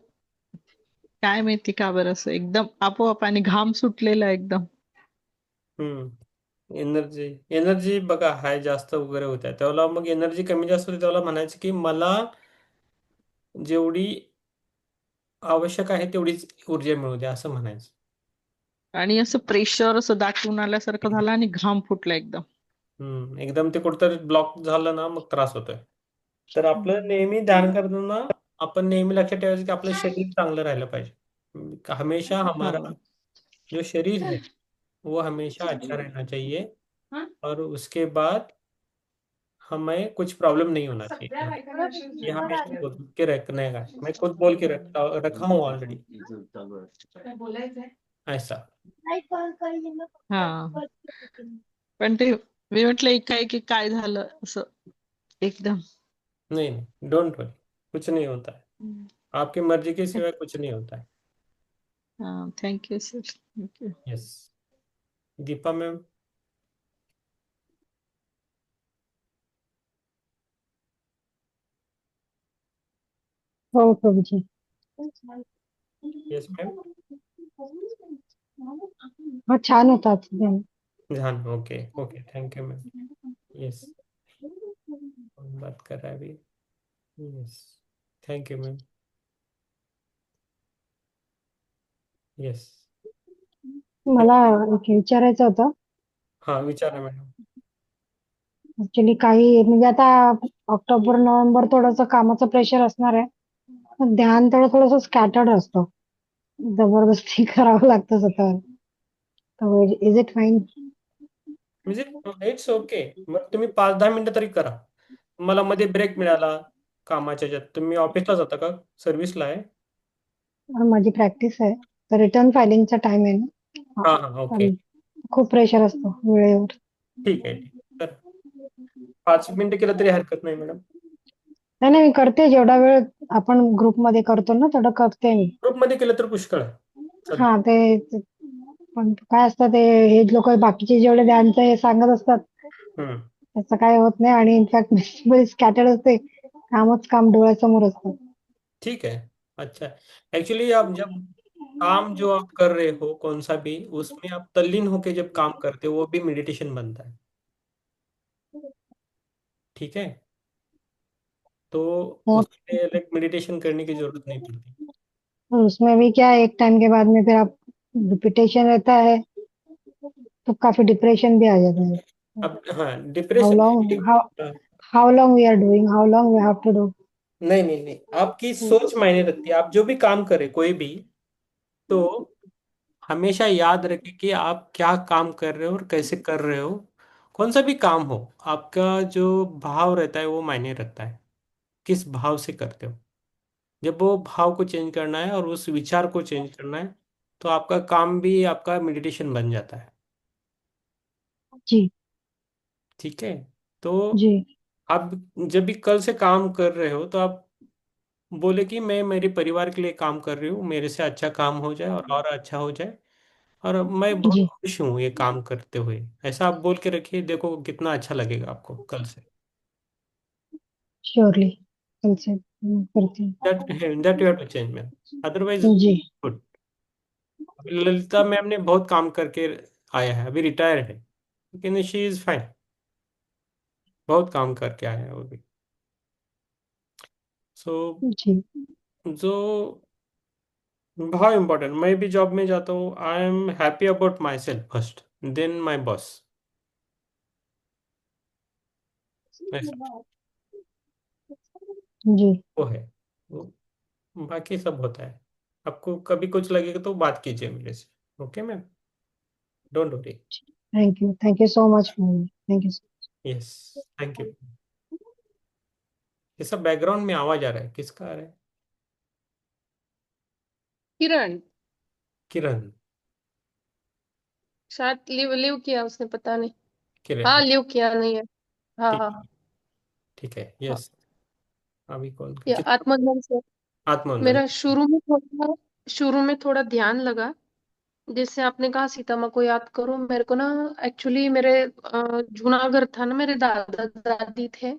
काय माहिती का बरं, असं एकदम आपोआप आणि घाम सुटलेला एकदम. एनर्जी एनर्जी बघा हाय जास्त वगैरे होत आहे त्याला, मग एनर्जी कमी जास्त होते त्याला म्हणायचं की मला जेवढी आवश्यक आहे तेवढीच ऊर्जा मिळू द्या, असं म्हणायचं. आणि असं प्रेशर असं दाटून आल्यासारखं झालं आणि घाम फुटला एकदम. एकदम ते कुठंतरी ब्लॉक झालं ना मग त्रास होतोय. तर आपलं नेहमी ध्यान करताना आपण नेहमी लक्षात ठेवायचं की आपलं शरीर चांगलं राहिलं पाहिजे. हमेशा हमारा हो. जो शरीर है वो हमेशा अच्छा रहना चाहिए, और उसके बाद हमें कुछ प्रॉब्लम नहीं होना चाहिए। ये हमेशा बोल के रखने का है। मैं खुद बोल के रखा हूँ ऑलरेडी, ऐसा। हा. पण ते मी म्हटलं एकाएकी काय झालं असं एकदम. नहीं नहीं, डोंट वरी, कुछ नहीं होता है। आपकी मर्जी के सिवाय कुछ नहीं होता है। हा. Thank you sir, thank you. Yes, Deepa ma'am. हो प्रभूजी। Yes ma'am. हा छान होता आजचा ध्यान. ध्यान, okay okay, thank you ma'am. Yes, बात कर रहा है अभी। Yes, thank you ma'am. Yes. मला एक विचारायचं होतं. हाँ, विचारा मैडम। ऍक्च्युली काही म्हणजे आता ऑक्टोबर नोव्हेंबर थोडंसं कामाचं प्रेशर असणार आहे. पण ध्यान थोडं थोडंसं स्कॅटर्ड असतं, जबरदस्ती करावं लागतं स्वतःवर. तर इज इट फाईन? म्हणजे इट्स ओके, मग तुम्ही 5-10 मिनिटं तरी करा. मला मध्ये ब्रेक मिळाला कामाच्या ह्याच्यात, तुम्ही ऑफिसला जाता का, सर्व्हिसला आहे? माझी प्रॅक्टिस आहे, तर रिटर्न फायलिंगचा टाइम आहे ना. हाँ हाँ, ओके, पण खूप प्रेशर असतो वेळेवर. ठीक आहे, ठीक आहे. तर 5 मिनिटं केलं तरी हरकत नाही मॅडम. नाही नाही, मी करते जेवढा वेळ आपण ग्रुपमध्ये करतो ना तेवढं करते मी. ग्रुपमध्ये केलं तर पुष्कळ आहे. हा पण काय असतं ते, हे लोक बाकीचे जेवढे ध्यानचं हे सांगत असतात हम्म, त्याचं काय होत नाही, आणि इनफॅक्ट स्कॅटर्ड असते, कामच काम डोळ्यासमोर असतं. ठीक है, अच्छा। एक्चुअली आप जब काम जो आप कर रहे हो कौन सा भी, उसमें आप तल्लीन होके जब काम करते हो वो भी मेडिटेशन बनता है। ठीक है, तो तो उसमें अलग मेडिटेशन करने की जरूरत नहीं पड़ती। उसमें भी क्या है, एक टाइम के बाद में फिर आप रिपीटेशन रहता है तो काफी डिप्रेशन भी आ जाता है. अब हाँ, how depression long how long we are doing, how long we have to do. नहीं नहीं नहीं, आपकी सोच मायने रखती है। आप जो भी काम करें कोई भी, तो हमेशा याद रखें कि आप क्या काम कर रहे हो और कैसे कर रहे हो। कौन सा भी काम हो, आपका जो भाव रहता है वो मायने रखता है, किस भाव से करते हो। जब वो भाव को चेंज करना है और उस विचार को चेंज करना है, तो आपका काम भी आपका मेडिटेशन बन जाता है। जी ठीक है। तो जी आप जब भी कल से काम कर रहे हो, तो आप बोले कि मैं मेरे परिवार के लिए काम कर रही हूँ, मेरे से अच्छा काम हो जाए और अच्छा हो जाए, और मैं बहुत जी। खुश हूँ ये काम करते हुए। ऐसा आप बोल के रखिए, देखो कितना अच्छा लगेगा आपको कल से। श्योरली कल से करती that that you have to change ma'am, otherwise हूँ। जी गुड। ललिता मैम ने बहुत काम करके आया है, अभी रिटायर है, लेकिन शी इज फाइन। बहुत काम करके आया है वो भी। सो जी जो बहुत इम्पोर्टेंट, मैं भी जॉब में जाता हूँ, I am happy about myself first, then my boss. ऐसा जी। वो है। वो बाकी सब होता है। आपको कभी कुछ लगेगा तो बात कीजिए मेरे से। Okay ma'am, don't worry. Thank you so much ma'am, thank you. Yes, thank you. ये सब बैकग्राउंड में आवाज आ रहा है, किसका आ रहा है? किरण। किरण। शायद लिव लिव किया उसने, पता नहीं। किरण। हाँ, लिव किया नहीं है। हाँ ठीक हाँ है। ठीक है, हाँ। यस। अभी कौन ये किसका? आत्मज्ञान से आत्मोन्नति। मेरा शुरू में थोड़ा ध्यान लगा। जैसे आपने कहा सीता माँ को याद करो, मेरे को ना एक्चुअली मेरे जूनागढ़ था ना, मेरे दादा दादी थे,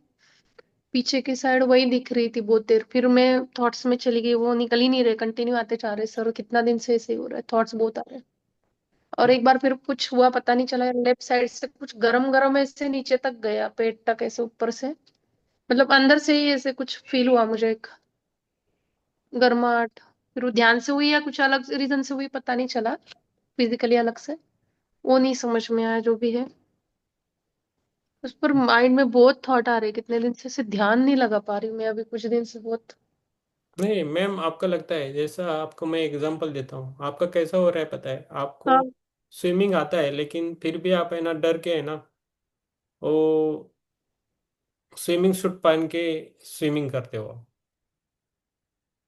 पीछे की साइड वही दिख रही थी बहुत देर। फिर मैं थॉट्स में चली गई, वो निकल ही नहीं रहे, कंटिन्यू आते जा रहे। सर कितना दिन से ऐसे ही हो रहा है, थॉट्स बहुत आ रहे हैं। और एक बार फिर कुछ हुआ, पता नहीं चला, लेफ्ट साइड से कुछ गरम गरम ऐसे नीचे तक गया, पेट तक ऐसे ऊपर से, मतलब अंदर से ही ऐसे कुछ फील हुआ मुझे, एक गर्माहट। फिर वो ध्यान से हुई या कुछ अलग रीजन से हुई, पता नहीं चला, फिजिकली अलग से वो नहीं समझ में आया, जो भी है। उस पर माइंड में बहुत थॉट आ रहे, कितने दिन से ध्यान नहीं लगा पा रही हूँ मैं, अभी कुछ दिन से बहुत। नहीं मैम, आपका लगता है, जैसा आपको मैं एग्जांपल देता हूँ, आपका कैसा हो रहा है पता है आपको? हाँ स्विमिंग आता है, लेकिन फिर भी आप है ना डर के है ना, वो स्विमिंग सूट पहन के स्विमिंग करते हो।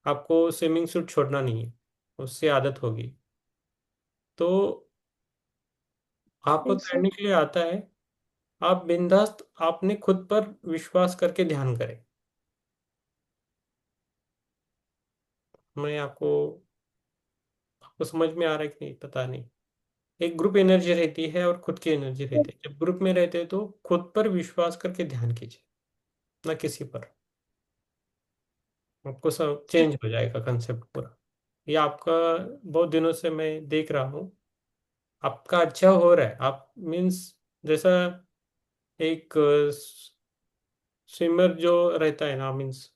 आपको स्विमिंग सूट छोड़ना नहीं है, उससे आदत होगी। तो आपको ऐसे। तैरने के लिए आता है, आप बिंदास्त आपने खुद पर विश्वास करके ध्यान करें। मैं आपको समझ में आ रहा है कि नहीं पता नहीं। एक ग्रुप एनर्जी रहती है और खुद की एनर्जी रहती है। जब ग्रुप में रहते हैं तो खुद पर विश्वास करके ध्यान कीजिए, ना किसी पर। आपको सब चेंज हो जाएगा कंसेप्ट पूरा। ये आपका बहुत दिनों से मैं देख रहा हूँ, आपका अच्छा हो रहा है। आप मीन्स जैसा एक स्विमर जो रहता है ना, मीन्स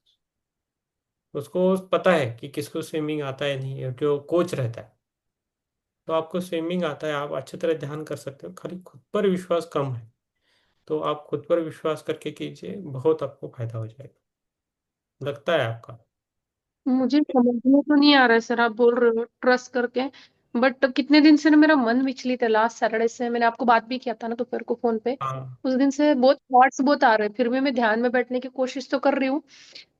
उसको पता है कि किसको स्विमिंग आता है नहीं है, जो कोच रहता है। तो आपको स्विमिंग आता है, आप अच्छी तरह ध्यान कर सकते हो, खाली खुद पर विश्वास कम है। तो आप खुद पर विश्वास करके कीजिए, बहुत आपको फायदा हो जाएगा, लगता है आपका। मुझे समझ में तो नहीं आ रहा है सर, आप बोल रहे हो ट्रस्ट करके, बट कितने दिन से ना मेरा मन विचलित है। लास्ट सैटरडे से मैंने आपको बात भी किया था ना दोपहर को फोन पे, हाँ, उस दिन से बहुत थॉट्स बहुत आ रहे हैं। फिर भी मैं ध्यान में बैठने की कोशिश तो कर रही हूँ,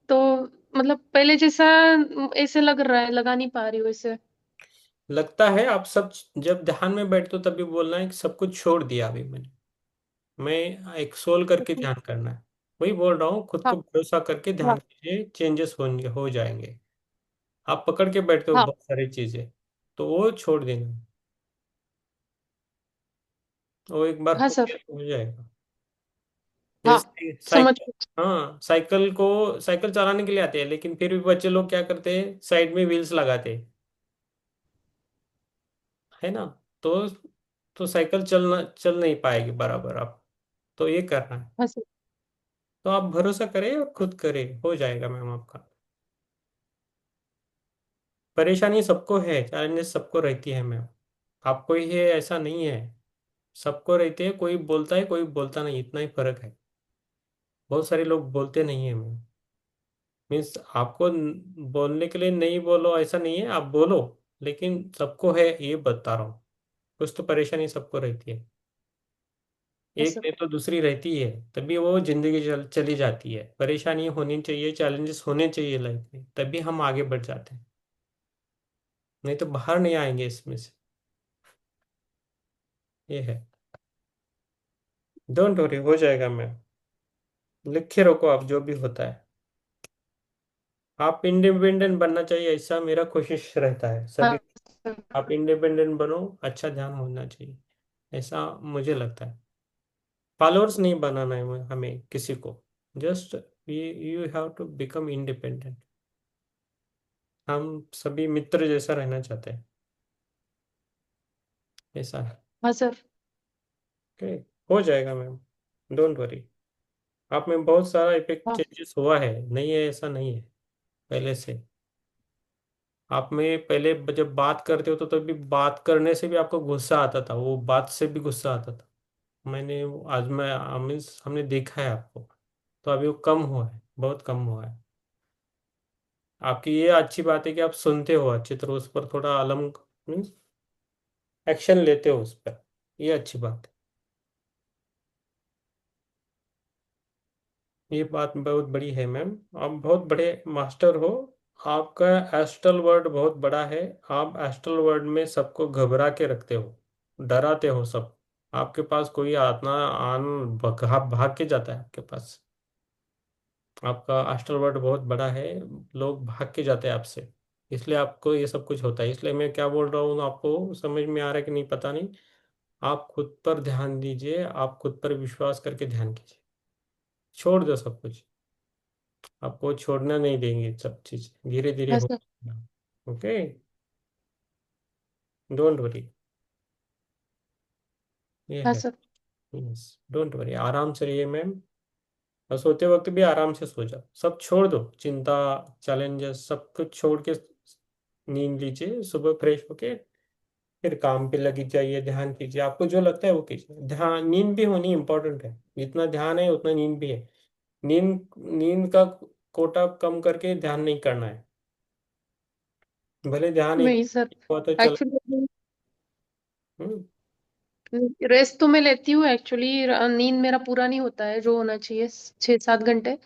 तो मतलब पहले जैसा ऐसे लग रहा है, लगा नहीं पा रही हूँ ऐसे। लगता है आप सब जब ध्यान में बैठते हो तभी बोलना है कि सब कुछ छोड़ दिया अभी मैंने। मैं एक सोल करके ध्यान करना है। वही बोल रहा हूँ, खुद हाँ को भरोसा करके ध्यान हाँ कीजिए, चेंजेस होंगे, हो जाएंगे। आप पकड़ के बैठते हो हाँ बहुत सारी चीजें, तो वो छोड़ देना। वो एक बार हाँ हो सर। गया तो हो जाएगा। हाँ जैसे समझ साइकिल, हाँ साइकिल चलाने के लिए आते हैं, लेकिन फिर भी बच्चे लोग क्या करते हैं, साइड में व्हील्स लगाते हैं, है ना? तो साइकिल चल नहीं पाएगी बराबर। आप तो ये करना है। हाँ सर। तो आप भरोसा करें और खुद करें, हो जाएगा मैम आपका। परेशानी सबको है, चैलेंजेस सबको रहती है मैम। आपको ही है ऐसा नहीं है, सबको रहते हैं। कोई बोलता है, कोई बोलता नहीं, इतना ही फर्क है। बहुत सारे लोग बोलते नहीं है मैम। मीन्स आपको बोलने के लिए नहीं बोलो ऐसा नहीं है, आप बोलो, लेकिन सबको है ये बता रहा हूँ। कुछ तो परेशानी सबको रहती है, हाँ एक सर। नहीं तो दूसरी रहती है, तभी वो जिंदगी चली जाती है। परेशानी होनी चाहिए, चैलेंजेस होने चाहिए लाइफ में, तभी हम आगे बढ़ जाते हैं, नहीं तो बाहर नहीं आएंगे इसमें से। ये है। डोंट वरी, हो जाएगा मैम। लिखे रखो आप जो भी होता है। आप इंडिपेंडेंट बनना चाहिए, ऐसा मेरा कोशिश रहता है हाँ सभी। सर। आप इंडिपेंडेंट बनो, अच्छा ध्यान होना चाहिए, ऐसा मुझे लगता है। फॉलोअर्स नहीं बनाना है हमें किसी को। Just you have to become independent. हम सभी मित्र जैसा रहना चाहते हैं, ऐसा है। हाँ सर। ओके, हो जाएगा मैम, डोंट वरी। आप में बहुत सारा इफेक्ट हाँ चेंजेस हुआ है, नहीं है ऐसा नहीं है पहले से। आप में पहले जब बात करते हो तो तभी बात करने से भी आपको गुस्सा आता था, वो बात से भी गुस्सा आता था। मैंने आज मैं मीन्स हमने देखा है आपको, तो अभी वो कम हुआ है, बहुत कम हुआ है। आपकी ये अच्छी बात है कि आप सुनते हो अच्छी तरह, उस पर थोड़ा अलम मीन्स एक्शन लेते हो उस पर, ये अच्छी बात है। ये बात बहुत बड़ी है मैम, आप बहुत बड़े मास्टर हो। आपका एस्ट्रल वर्ल्ड बहुत बड़ा है। आप एस्ट्रल वर्ल्ड में सबको घबरा के रखते हो, डराते हो सब। आपके पास कोई आत्मा आन भाग के जाता है आपके पास। आपका एस्ट्रल वर्ल्ड बहुत बड़ा है, लोग भाग के जाते हैं आपसे, इसलिए आपको ये सब कुछ होता है। इसलिए मैं क्या बोल रहा हूँ आपको समझ में आ रहा है कि नहीं पता नहीं। आप खुद पर ध्यान दीजिए, आप खुद पर विश्वास करके ध्यान कीजिए, छोड़ दो सब कुछ। आपको छोड़ना नहीं देंगे, सब चीज धीरे धीरे हाँ हो। सर। Okay, don't worry. ये हाँ है। सर। यस, डोंट वरी, आराम से रहिए मैम। और सोते वक्त भी आराम से सो जाओ, सब छोड़ दो, चिंता चैलेंजेस सब कुछ छोड़ के नींद लीजिए, सुबह फ्रेश होके फिर काम पे लगी जाइए, ध्यान कीजिए, आपको जो लगता है वो कीजिए। ध्यान, नींद भी होनी इंपॉर्टेंट है, जितना ध्यान है उतना नींद भी है। नींद नींद का कोटा कम करके ध्यान नहीं करना है। भले ध्यान एक नहीं सर, हुआ तो चल। एक्चुअली हम्म, रेस्ट तो मैं लेती हूँ एक्चुअली। नींद मेरा पूरा नहीं होता है जो होना चाहिए, 6-7 घंटे।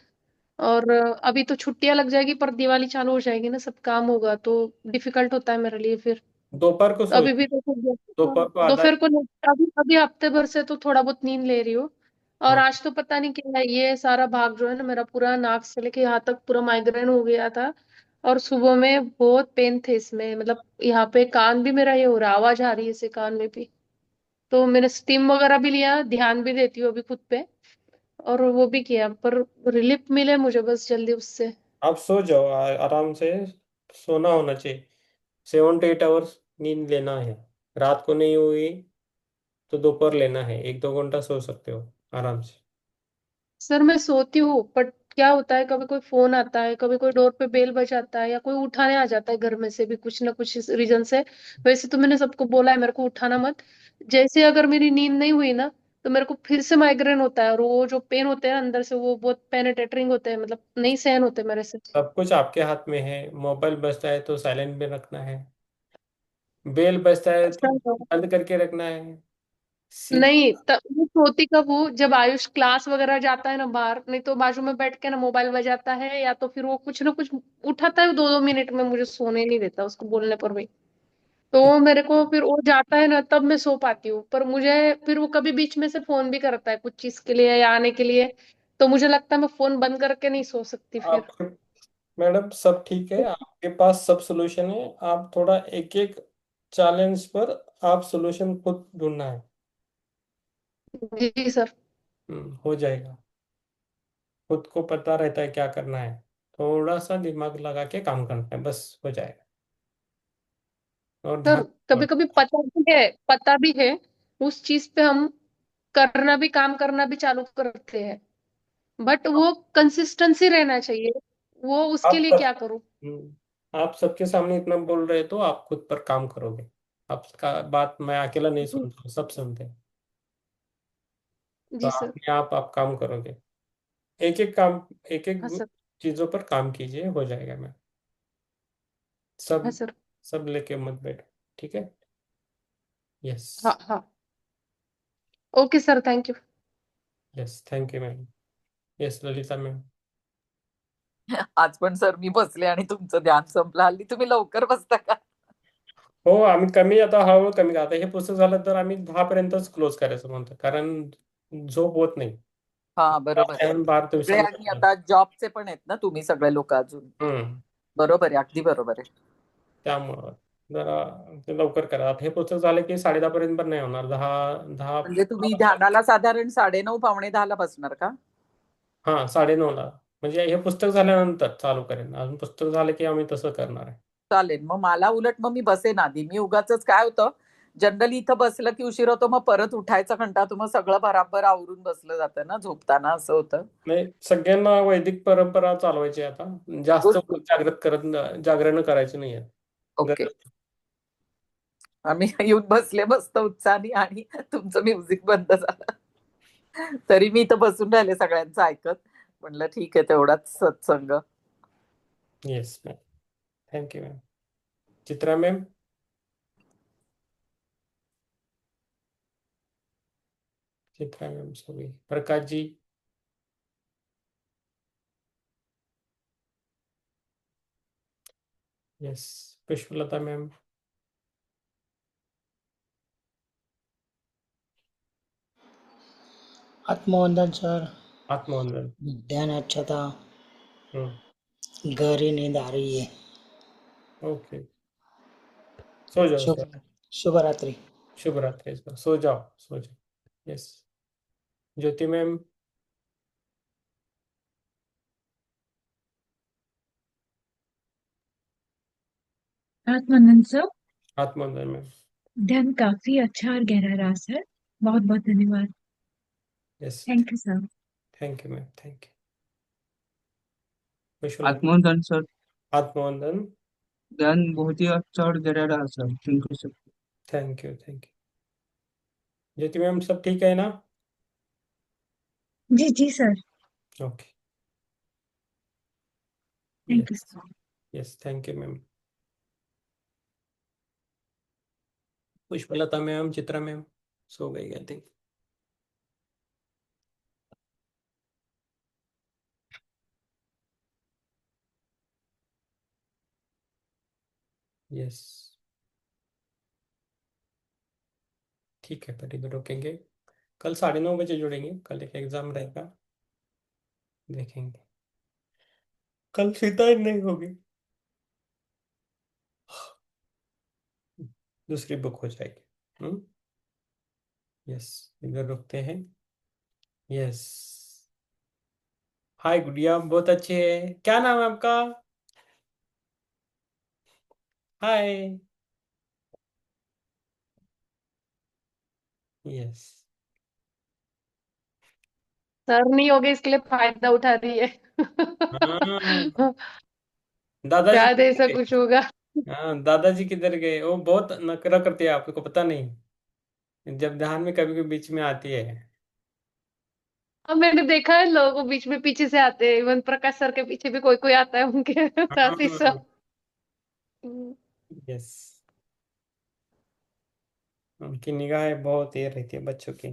और अभी तो छुट्टियां लग जाएगी, पर दिवाली चालू हो जाएगी ना, सब काम होगा तो डिफिकल्ट होता है मेरे लिए फिर। दोपहर को तो अभी सोइए। भी तो दोपहर को आधा। दोपहर को नहीं, अभी अभी हफ्ते भर से तो थोड़ा बहुत नींद ले रही हूँ। और हाँ, आज तो पता नहीं क्या है, ये सारा भाग जो है ना, मेरा पूरा नाक से लेके यहाँ तक पूरा माइग्रेन हो गया था। और सुबह में बहुत पेन थे इसमें, मतलब यहाँ पे कान भी मेरा ये हो रहा है, आवाज आ रही है इसे कान में भी। तो मैंने स्टीम वगैरह भी लिया, ध्यान भी देती हूँ अभी खुद पे। और वो भी किया, पर रिलीफ मिले मुझे बस जल्दी उससे। आप सो जाओ, आराम से सोना होना चाहिए। 7 to 8 आवर्स नींद लेना है। रात को नहीं हुई तो दोपहर लेना है, 1-2 घंटा सो सकते हो आराम से। सर मैं सोती हूँ, बट क्या होता है, कभी कोई फोन आता है, कभी कोई डोर पे बेल बजाता है, या कोई उठाने आ जाता है घर में से भी कुछ ना कुछ रीजन से। वैसे तो मैंने सबको बोला है मेरे को उठाना मत। जैसे अगर मेरी नींद नहीं हुई ना, तो मेरे को फिर से माइग्रेन होता है, और वो जो पेन होते हैं ना अंदर से, वो बहुत पेनेटेटिंग होते हैं, मतलब नहीं सहन होते मेरे से। सब कुछ आपके हाथ में है। मोबाइल बजता है तो साइलेंट में रखना है, बेल बजता है तो अच्छा तो बंद करके रखना है। सीधी। नहीं, तब वो सोती कब हूँ जब आयुष क्लास वगैरह जाता है ना बाहर, नहीं तो बाजू में बैठ के ना मोबाइल बजाता है, या तो फिर वो कुछ ना कुछ उठाता है, 2-2 मिनट में मुझे सोने नहीं देता उसको बोलने पर भी। तो वो मेरे को फिर वो जाता है ना, तब मैं सो पाती हूँ। पर मुझे फिर वो कभी बीच में से फोन भी करता है कुछ चीज के लिए या आने के लिए, तो मुझे लगता है मैं फोन बंद करके नहीं सो सकती फिर। आप मैडम सब ठीक है, आपके पास सब सोल्यूशन है। आप थोड़ा एक एक चैलेंज पर आप सोल्यूशन खुद ढूंढना है। जी सर। हो जाएगा। खुद को पता रहता है क्या करना है, थोड़ा सा दिमाग लगा के काम करना है, बस हो जाएगा। और सर ध्यान। कभी कभी पता भी है उस चीज पे हम करना भी, काम करना भी चालू करते हैं, बट वो कंसिस्टेंसी रहना चाहिए। वो उसके आप लिए सब क्या करूं? आप सबके सामने इतना बोल रहे हो तो आप खुद पर काम करोगे। आपका बात मैं अकेला नहीं जी। सुनता हूँ, सब सुनते हैं। तो जी सर। अपने आप काम करोगे। एक एक काम, एक एक हाँ सर। चीजों पर काम कीजिए, हो जाएगा मैं। हाँ सब सर। सब लेके मत बैठो, ठीक है। यस हाँ हाँ, okay sir, thank you. Yes, thank you ma'am. Yes Lalita ma'am. आज पण सर मी बसले आणि तुमचं ध्यान संपलं. हल्ली तुम्ही लवकर बसता का? हो, आम्ही कमी आता हळूहळू कमी आता हे पुस्तक झालं तर आम्ही 10 पर्यंतच क्लोज करायचं म्हणतो, कारण झोप होत नाही. हा बरोबर आहे. 12 सगळे दिवसांनी आणि आता जॉबचे पण आहेत ना तुम्ही सगळे लोक अजून. बरोबर आहे, अगदी बरोबर आहे. त्यामुळं जरा ते लवकर करा. आता हे पुस्तक झालं की 10:30 पर्यंत पण नाही होणार. 10 म्हणजे तुम्ही ध्यानाला साधारण 9:30 पावणे 10 ला बसणार का? हा 9:30ला. म्हणजे हे पुस्तक झाल्यानंतर चालू करेन. अजून पुस्तक झालं की आम्ही तसं करणार आहे. चालेल. मग मला उलट मग मी बसेन आधी. मी उगाचच काय होतं, जनरली इथं बसलं की उशीर होतो, मग परत उठायचा कंटाळतो, मग सगळं भराभर आवरून बसलं जातं ना झोपताना, असं होतं. नाही, सगळ्यांना वैदिक परंपरा चालवायची आहे आता. जास्त जागरण करायची नाहीये. ओके. आम्ही येऊन बसले मस्त उत्साहाने आणि तुमचं म्युझिक बंद झालं. तरी मी इथं बसून राहिले सगळ्यांचं ऐकत. म्हणलं ठीक आहे, तेवढाच सत्संग. Yes ma'am, thank you ma'am. Chitra ma'am. Chitra ma'am sorry. Prakash ji. Yes, Pushpalata ma'am. आत्मवंदन सर. आत्मवंदन. ध्यान अच्छा था. गहरी नींद आ रही है. ओके, सो जाओ सर. शुभ रात्रि. शुभ रात्रि सर, सो जाओ, सो जाओ. यस. ज्योति मैम. आत्मानंद सर, आत्मवंदन मैम. ध्यान काफी अच्छा और गहरा रहा सर. बहुत बहुत धन्यवाद. Yes, thank you sir. Thank you ma'am, thank you. आत्मवंदन सर. आत्मवंदन. ध्यान बहुत ही अच्छा और गहरा रहा sir. Thank you sir. Thank you, thank you. Jyoti ma'am सब ठीक है ना? जी जी sir. Okay. Thank you sir. Yes, thank you ma'am. Pushpalata ma'am, Chitra ma'am सो गई आई थिंक. यस, ठीक है, पर इधर रोकेंगे. कल 9:30 बजे जुड़ेंगे. कल एक एग्जाम रहेगा, देखेंगे. कल सीता नहीं होगी, दूसरी बुक हो जाएगी. यस, इधर रुकते हैं. यस. हाय गुड़िया, बहुत अच्छे है. क्या नाम है आपका? हाय. यस. सर नहीं होगे इसके लिए फायदा उठा रही है. दादाजी शायद किधर ऐसा गए? कुछ होगा. हाँ, दादाजी किधर गए? वो बहुत नखरा करते हैं, आपको पता नहीं. जब ध्यान में कभी कभी बीच में आती है. अब मैंने देखा है लोगों को बीच में पीछे से आते हैं. इवन प्रकाश सर के पीछे भी कोई कोई आता है उनके साथ ही सब. यस, उनकी निगाहें बहुत ये रहती है बच्चों की.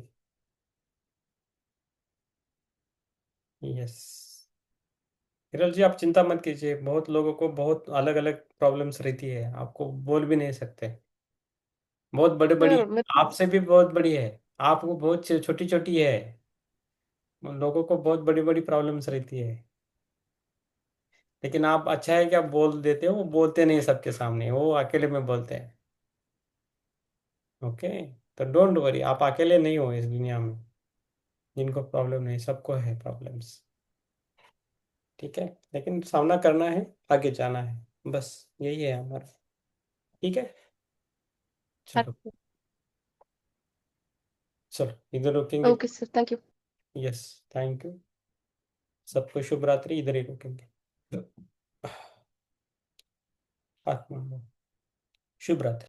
यस. हिरल जी, आप चिंता मत कीजिए. बहुत लोगों को बहुत अलग अलग प्रॉब्लम्स रहती है, आपको बोल भी नहीं सकते. बहुत बड़े बड़ी, सर मैं आपसे भी बहुत बड़ी है, आपको बहुत छोटी छोटी है. लोगों को बहुत बड़ी बड़ी प्रॉब्लम्स रहती है. लेकिन आप अच्छा है कि आप बोल देते हो. वो बोलते नहीं सबके सामने, वो अकेले में बोलते हैं. ओके, तो डोंट वरी, आप अकेले नहीं हो इस दुनिया में. जिनको प्रॉब्लम नहीं, सबको है प्रॉब्लम्स. ठीक है, लेकिन सामना करना है, आगे जाना है, बस यही है हमारा. ठीक है, चलो चलो इधर रुकेंगे. Okay sir, thank you. Yes, thank you. सबको शुभ रात्रि. इधर ही रुकेंगे. आत्मा शुभ रात्रि.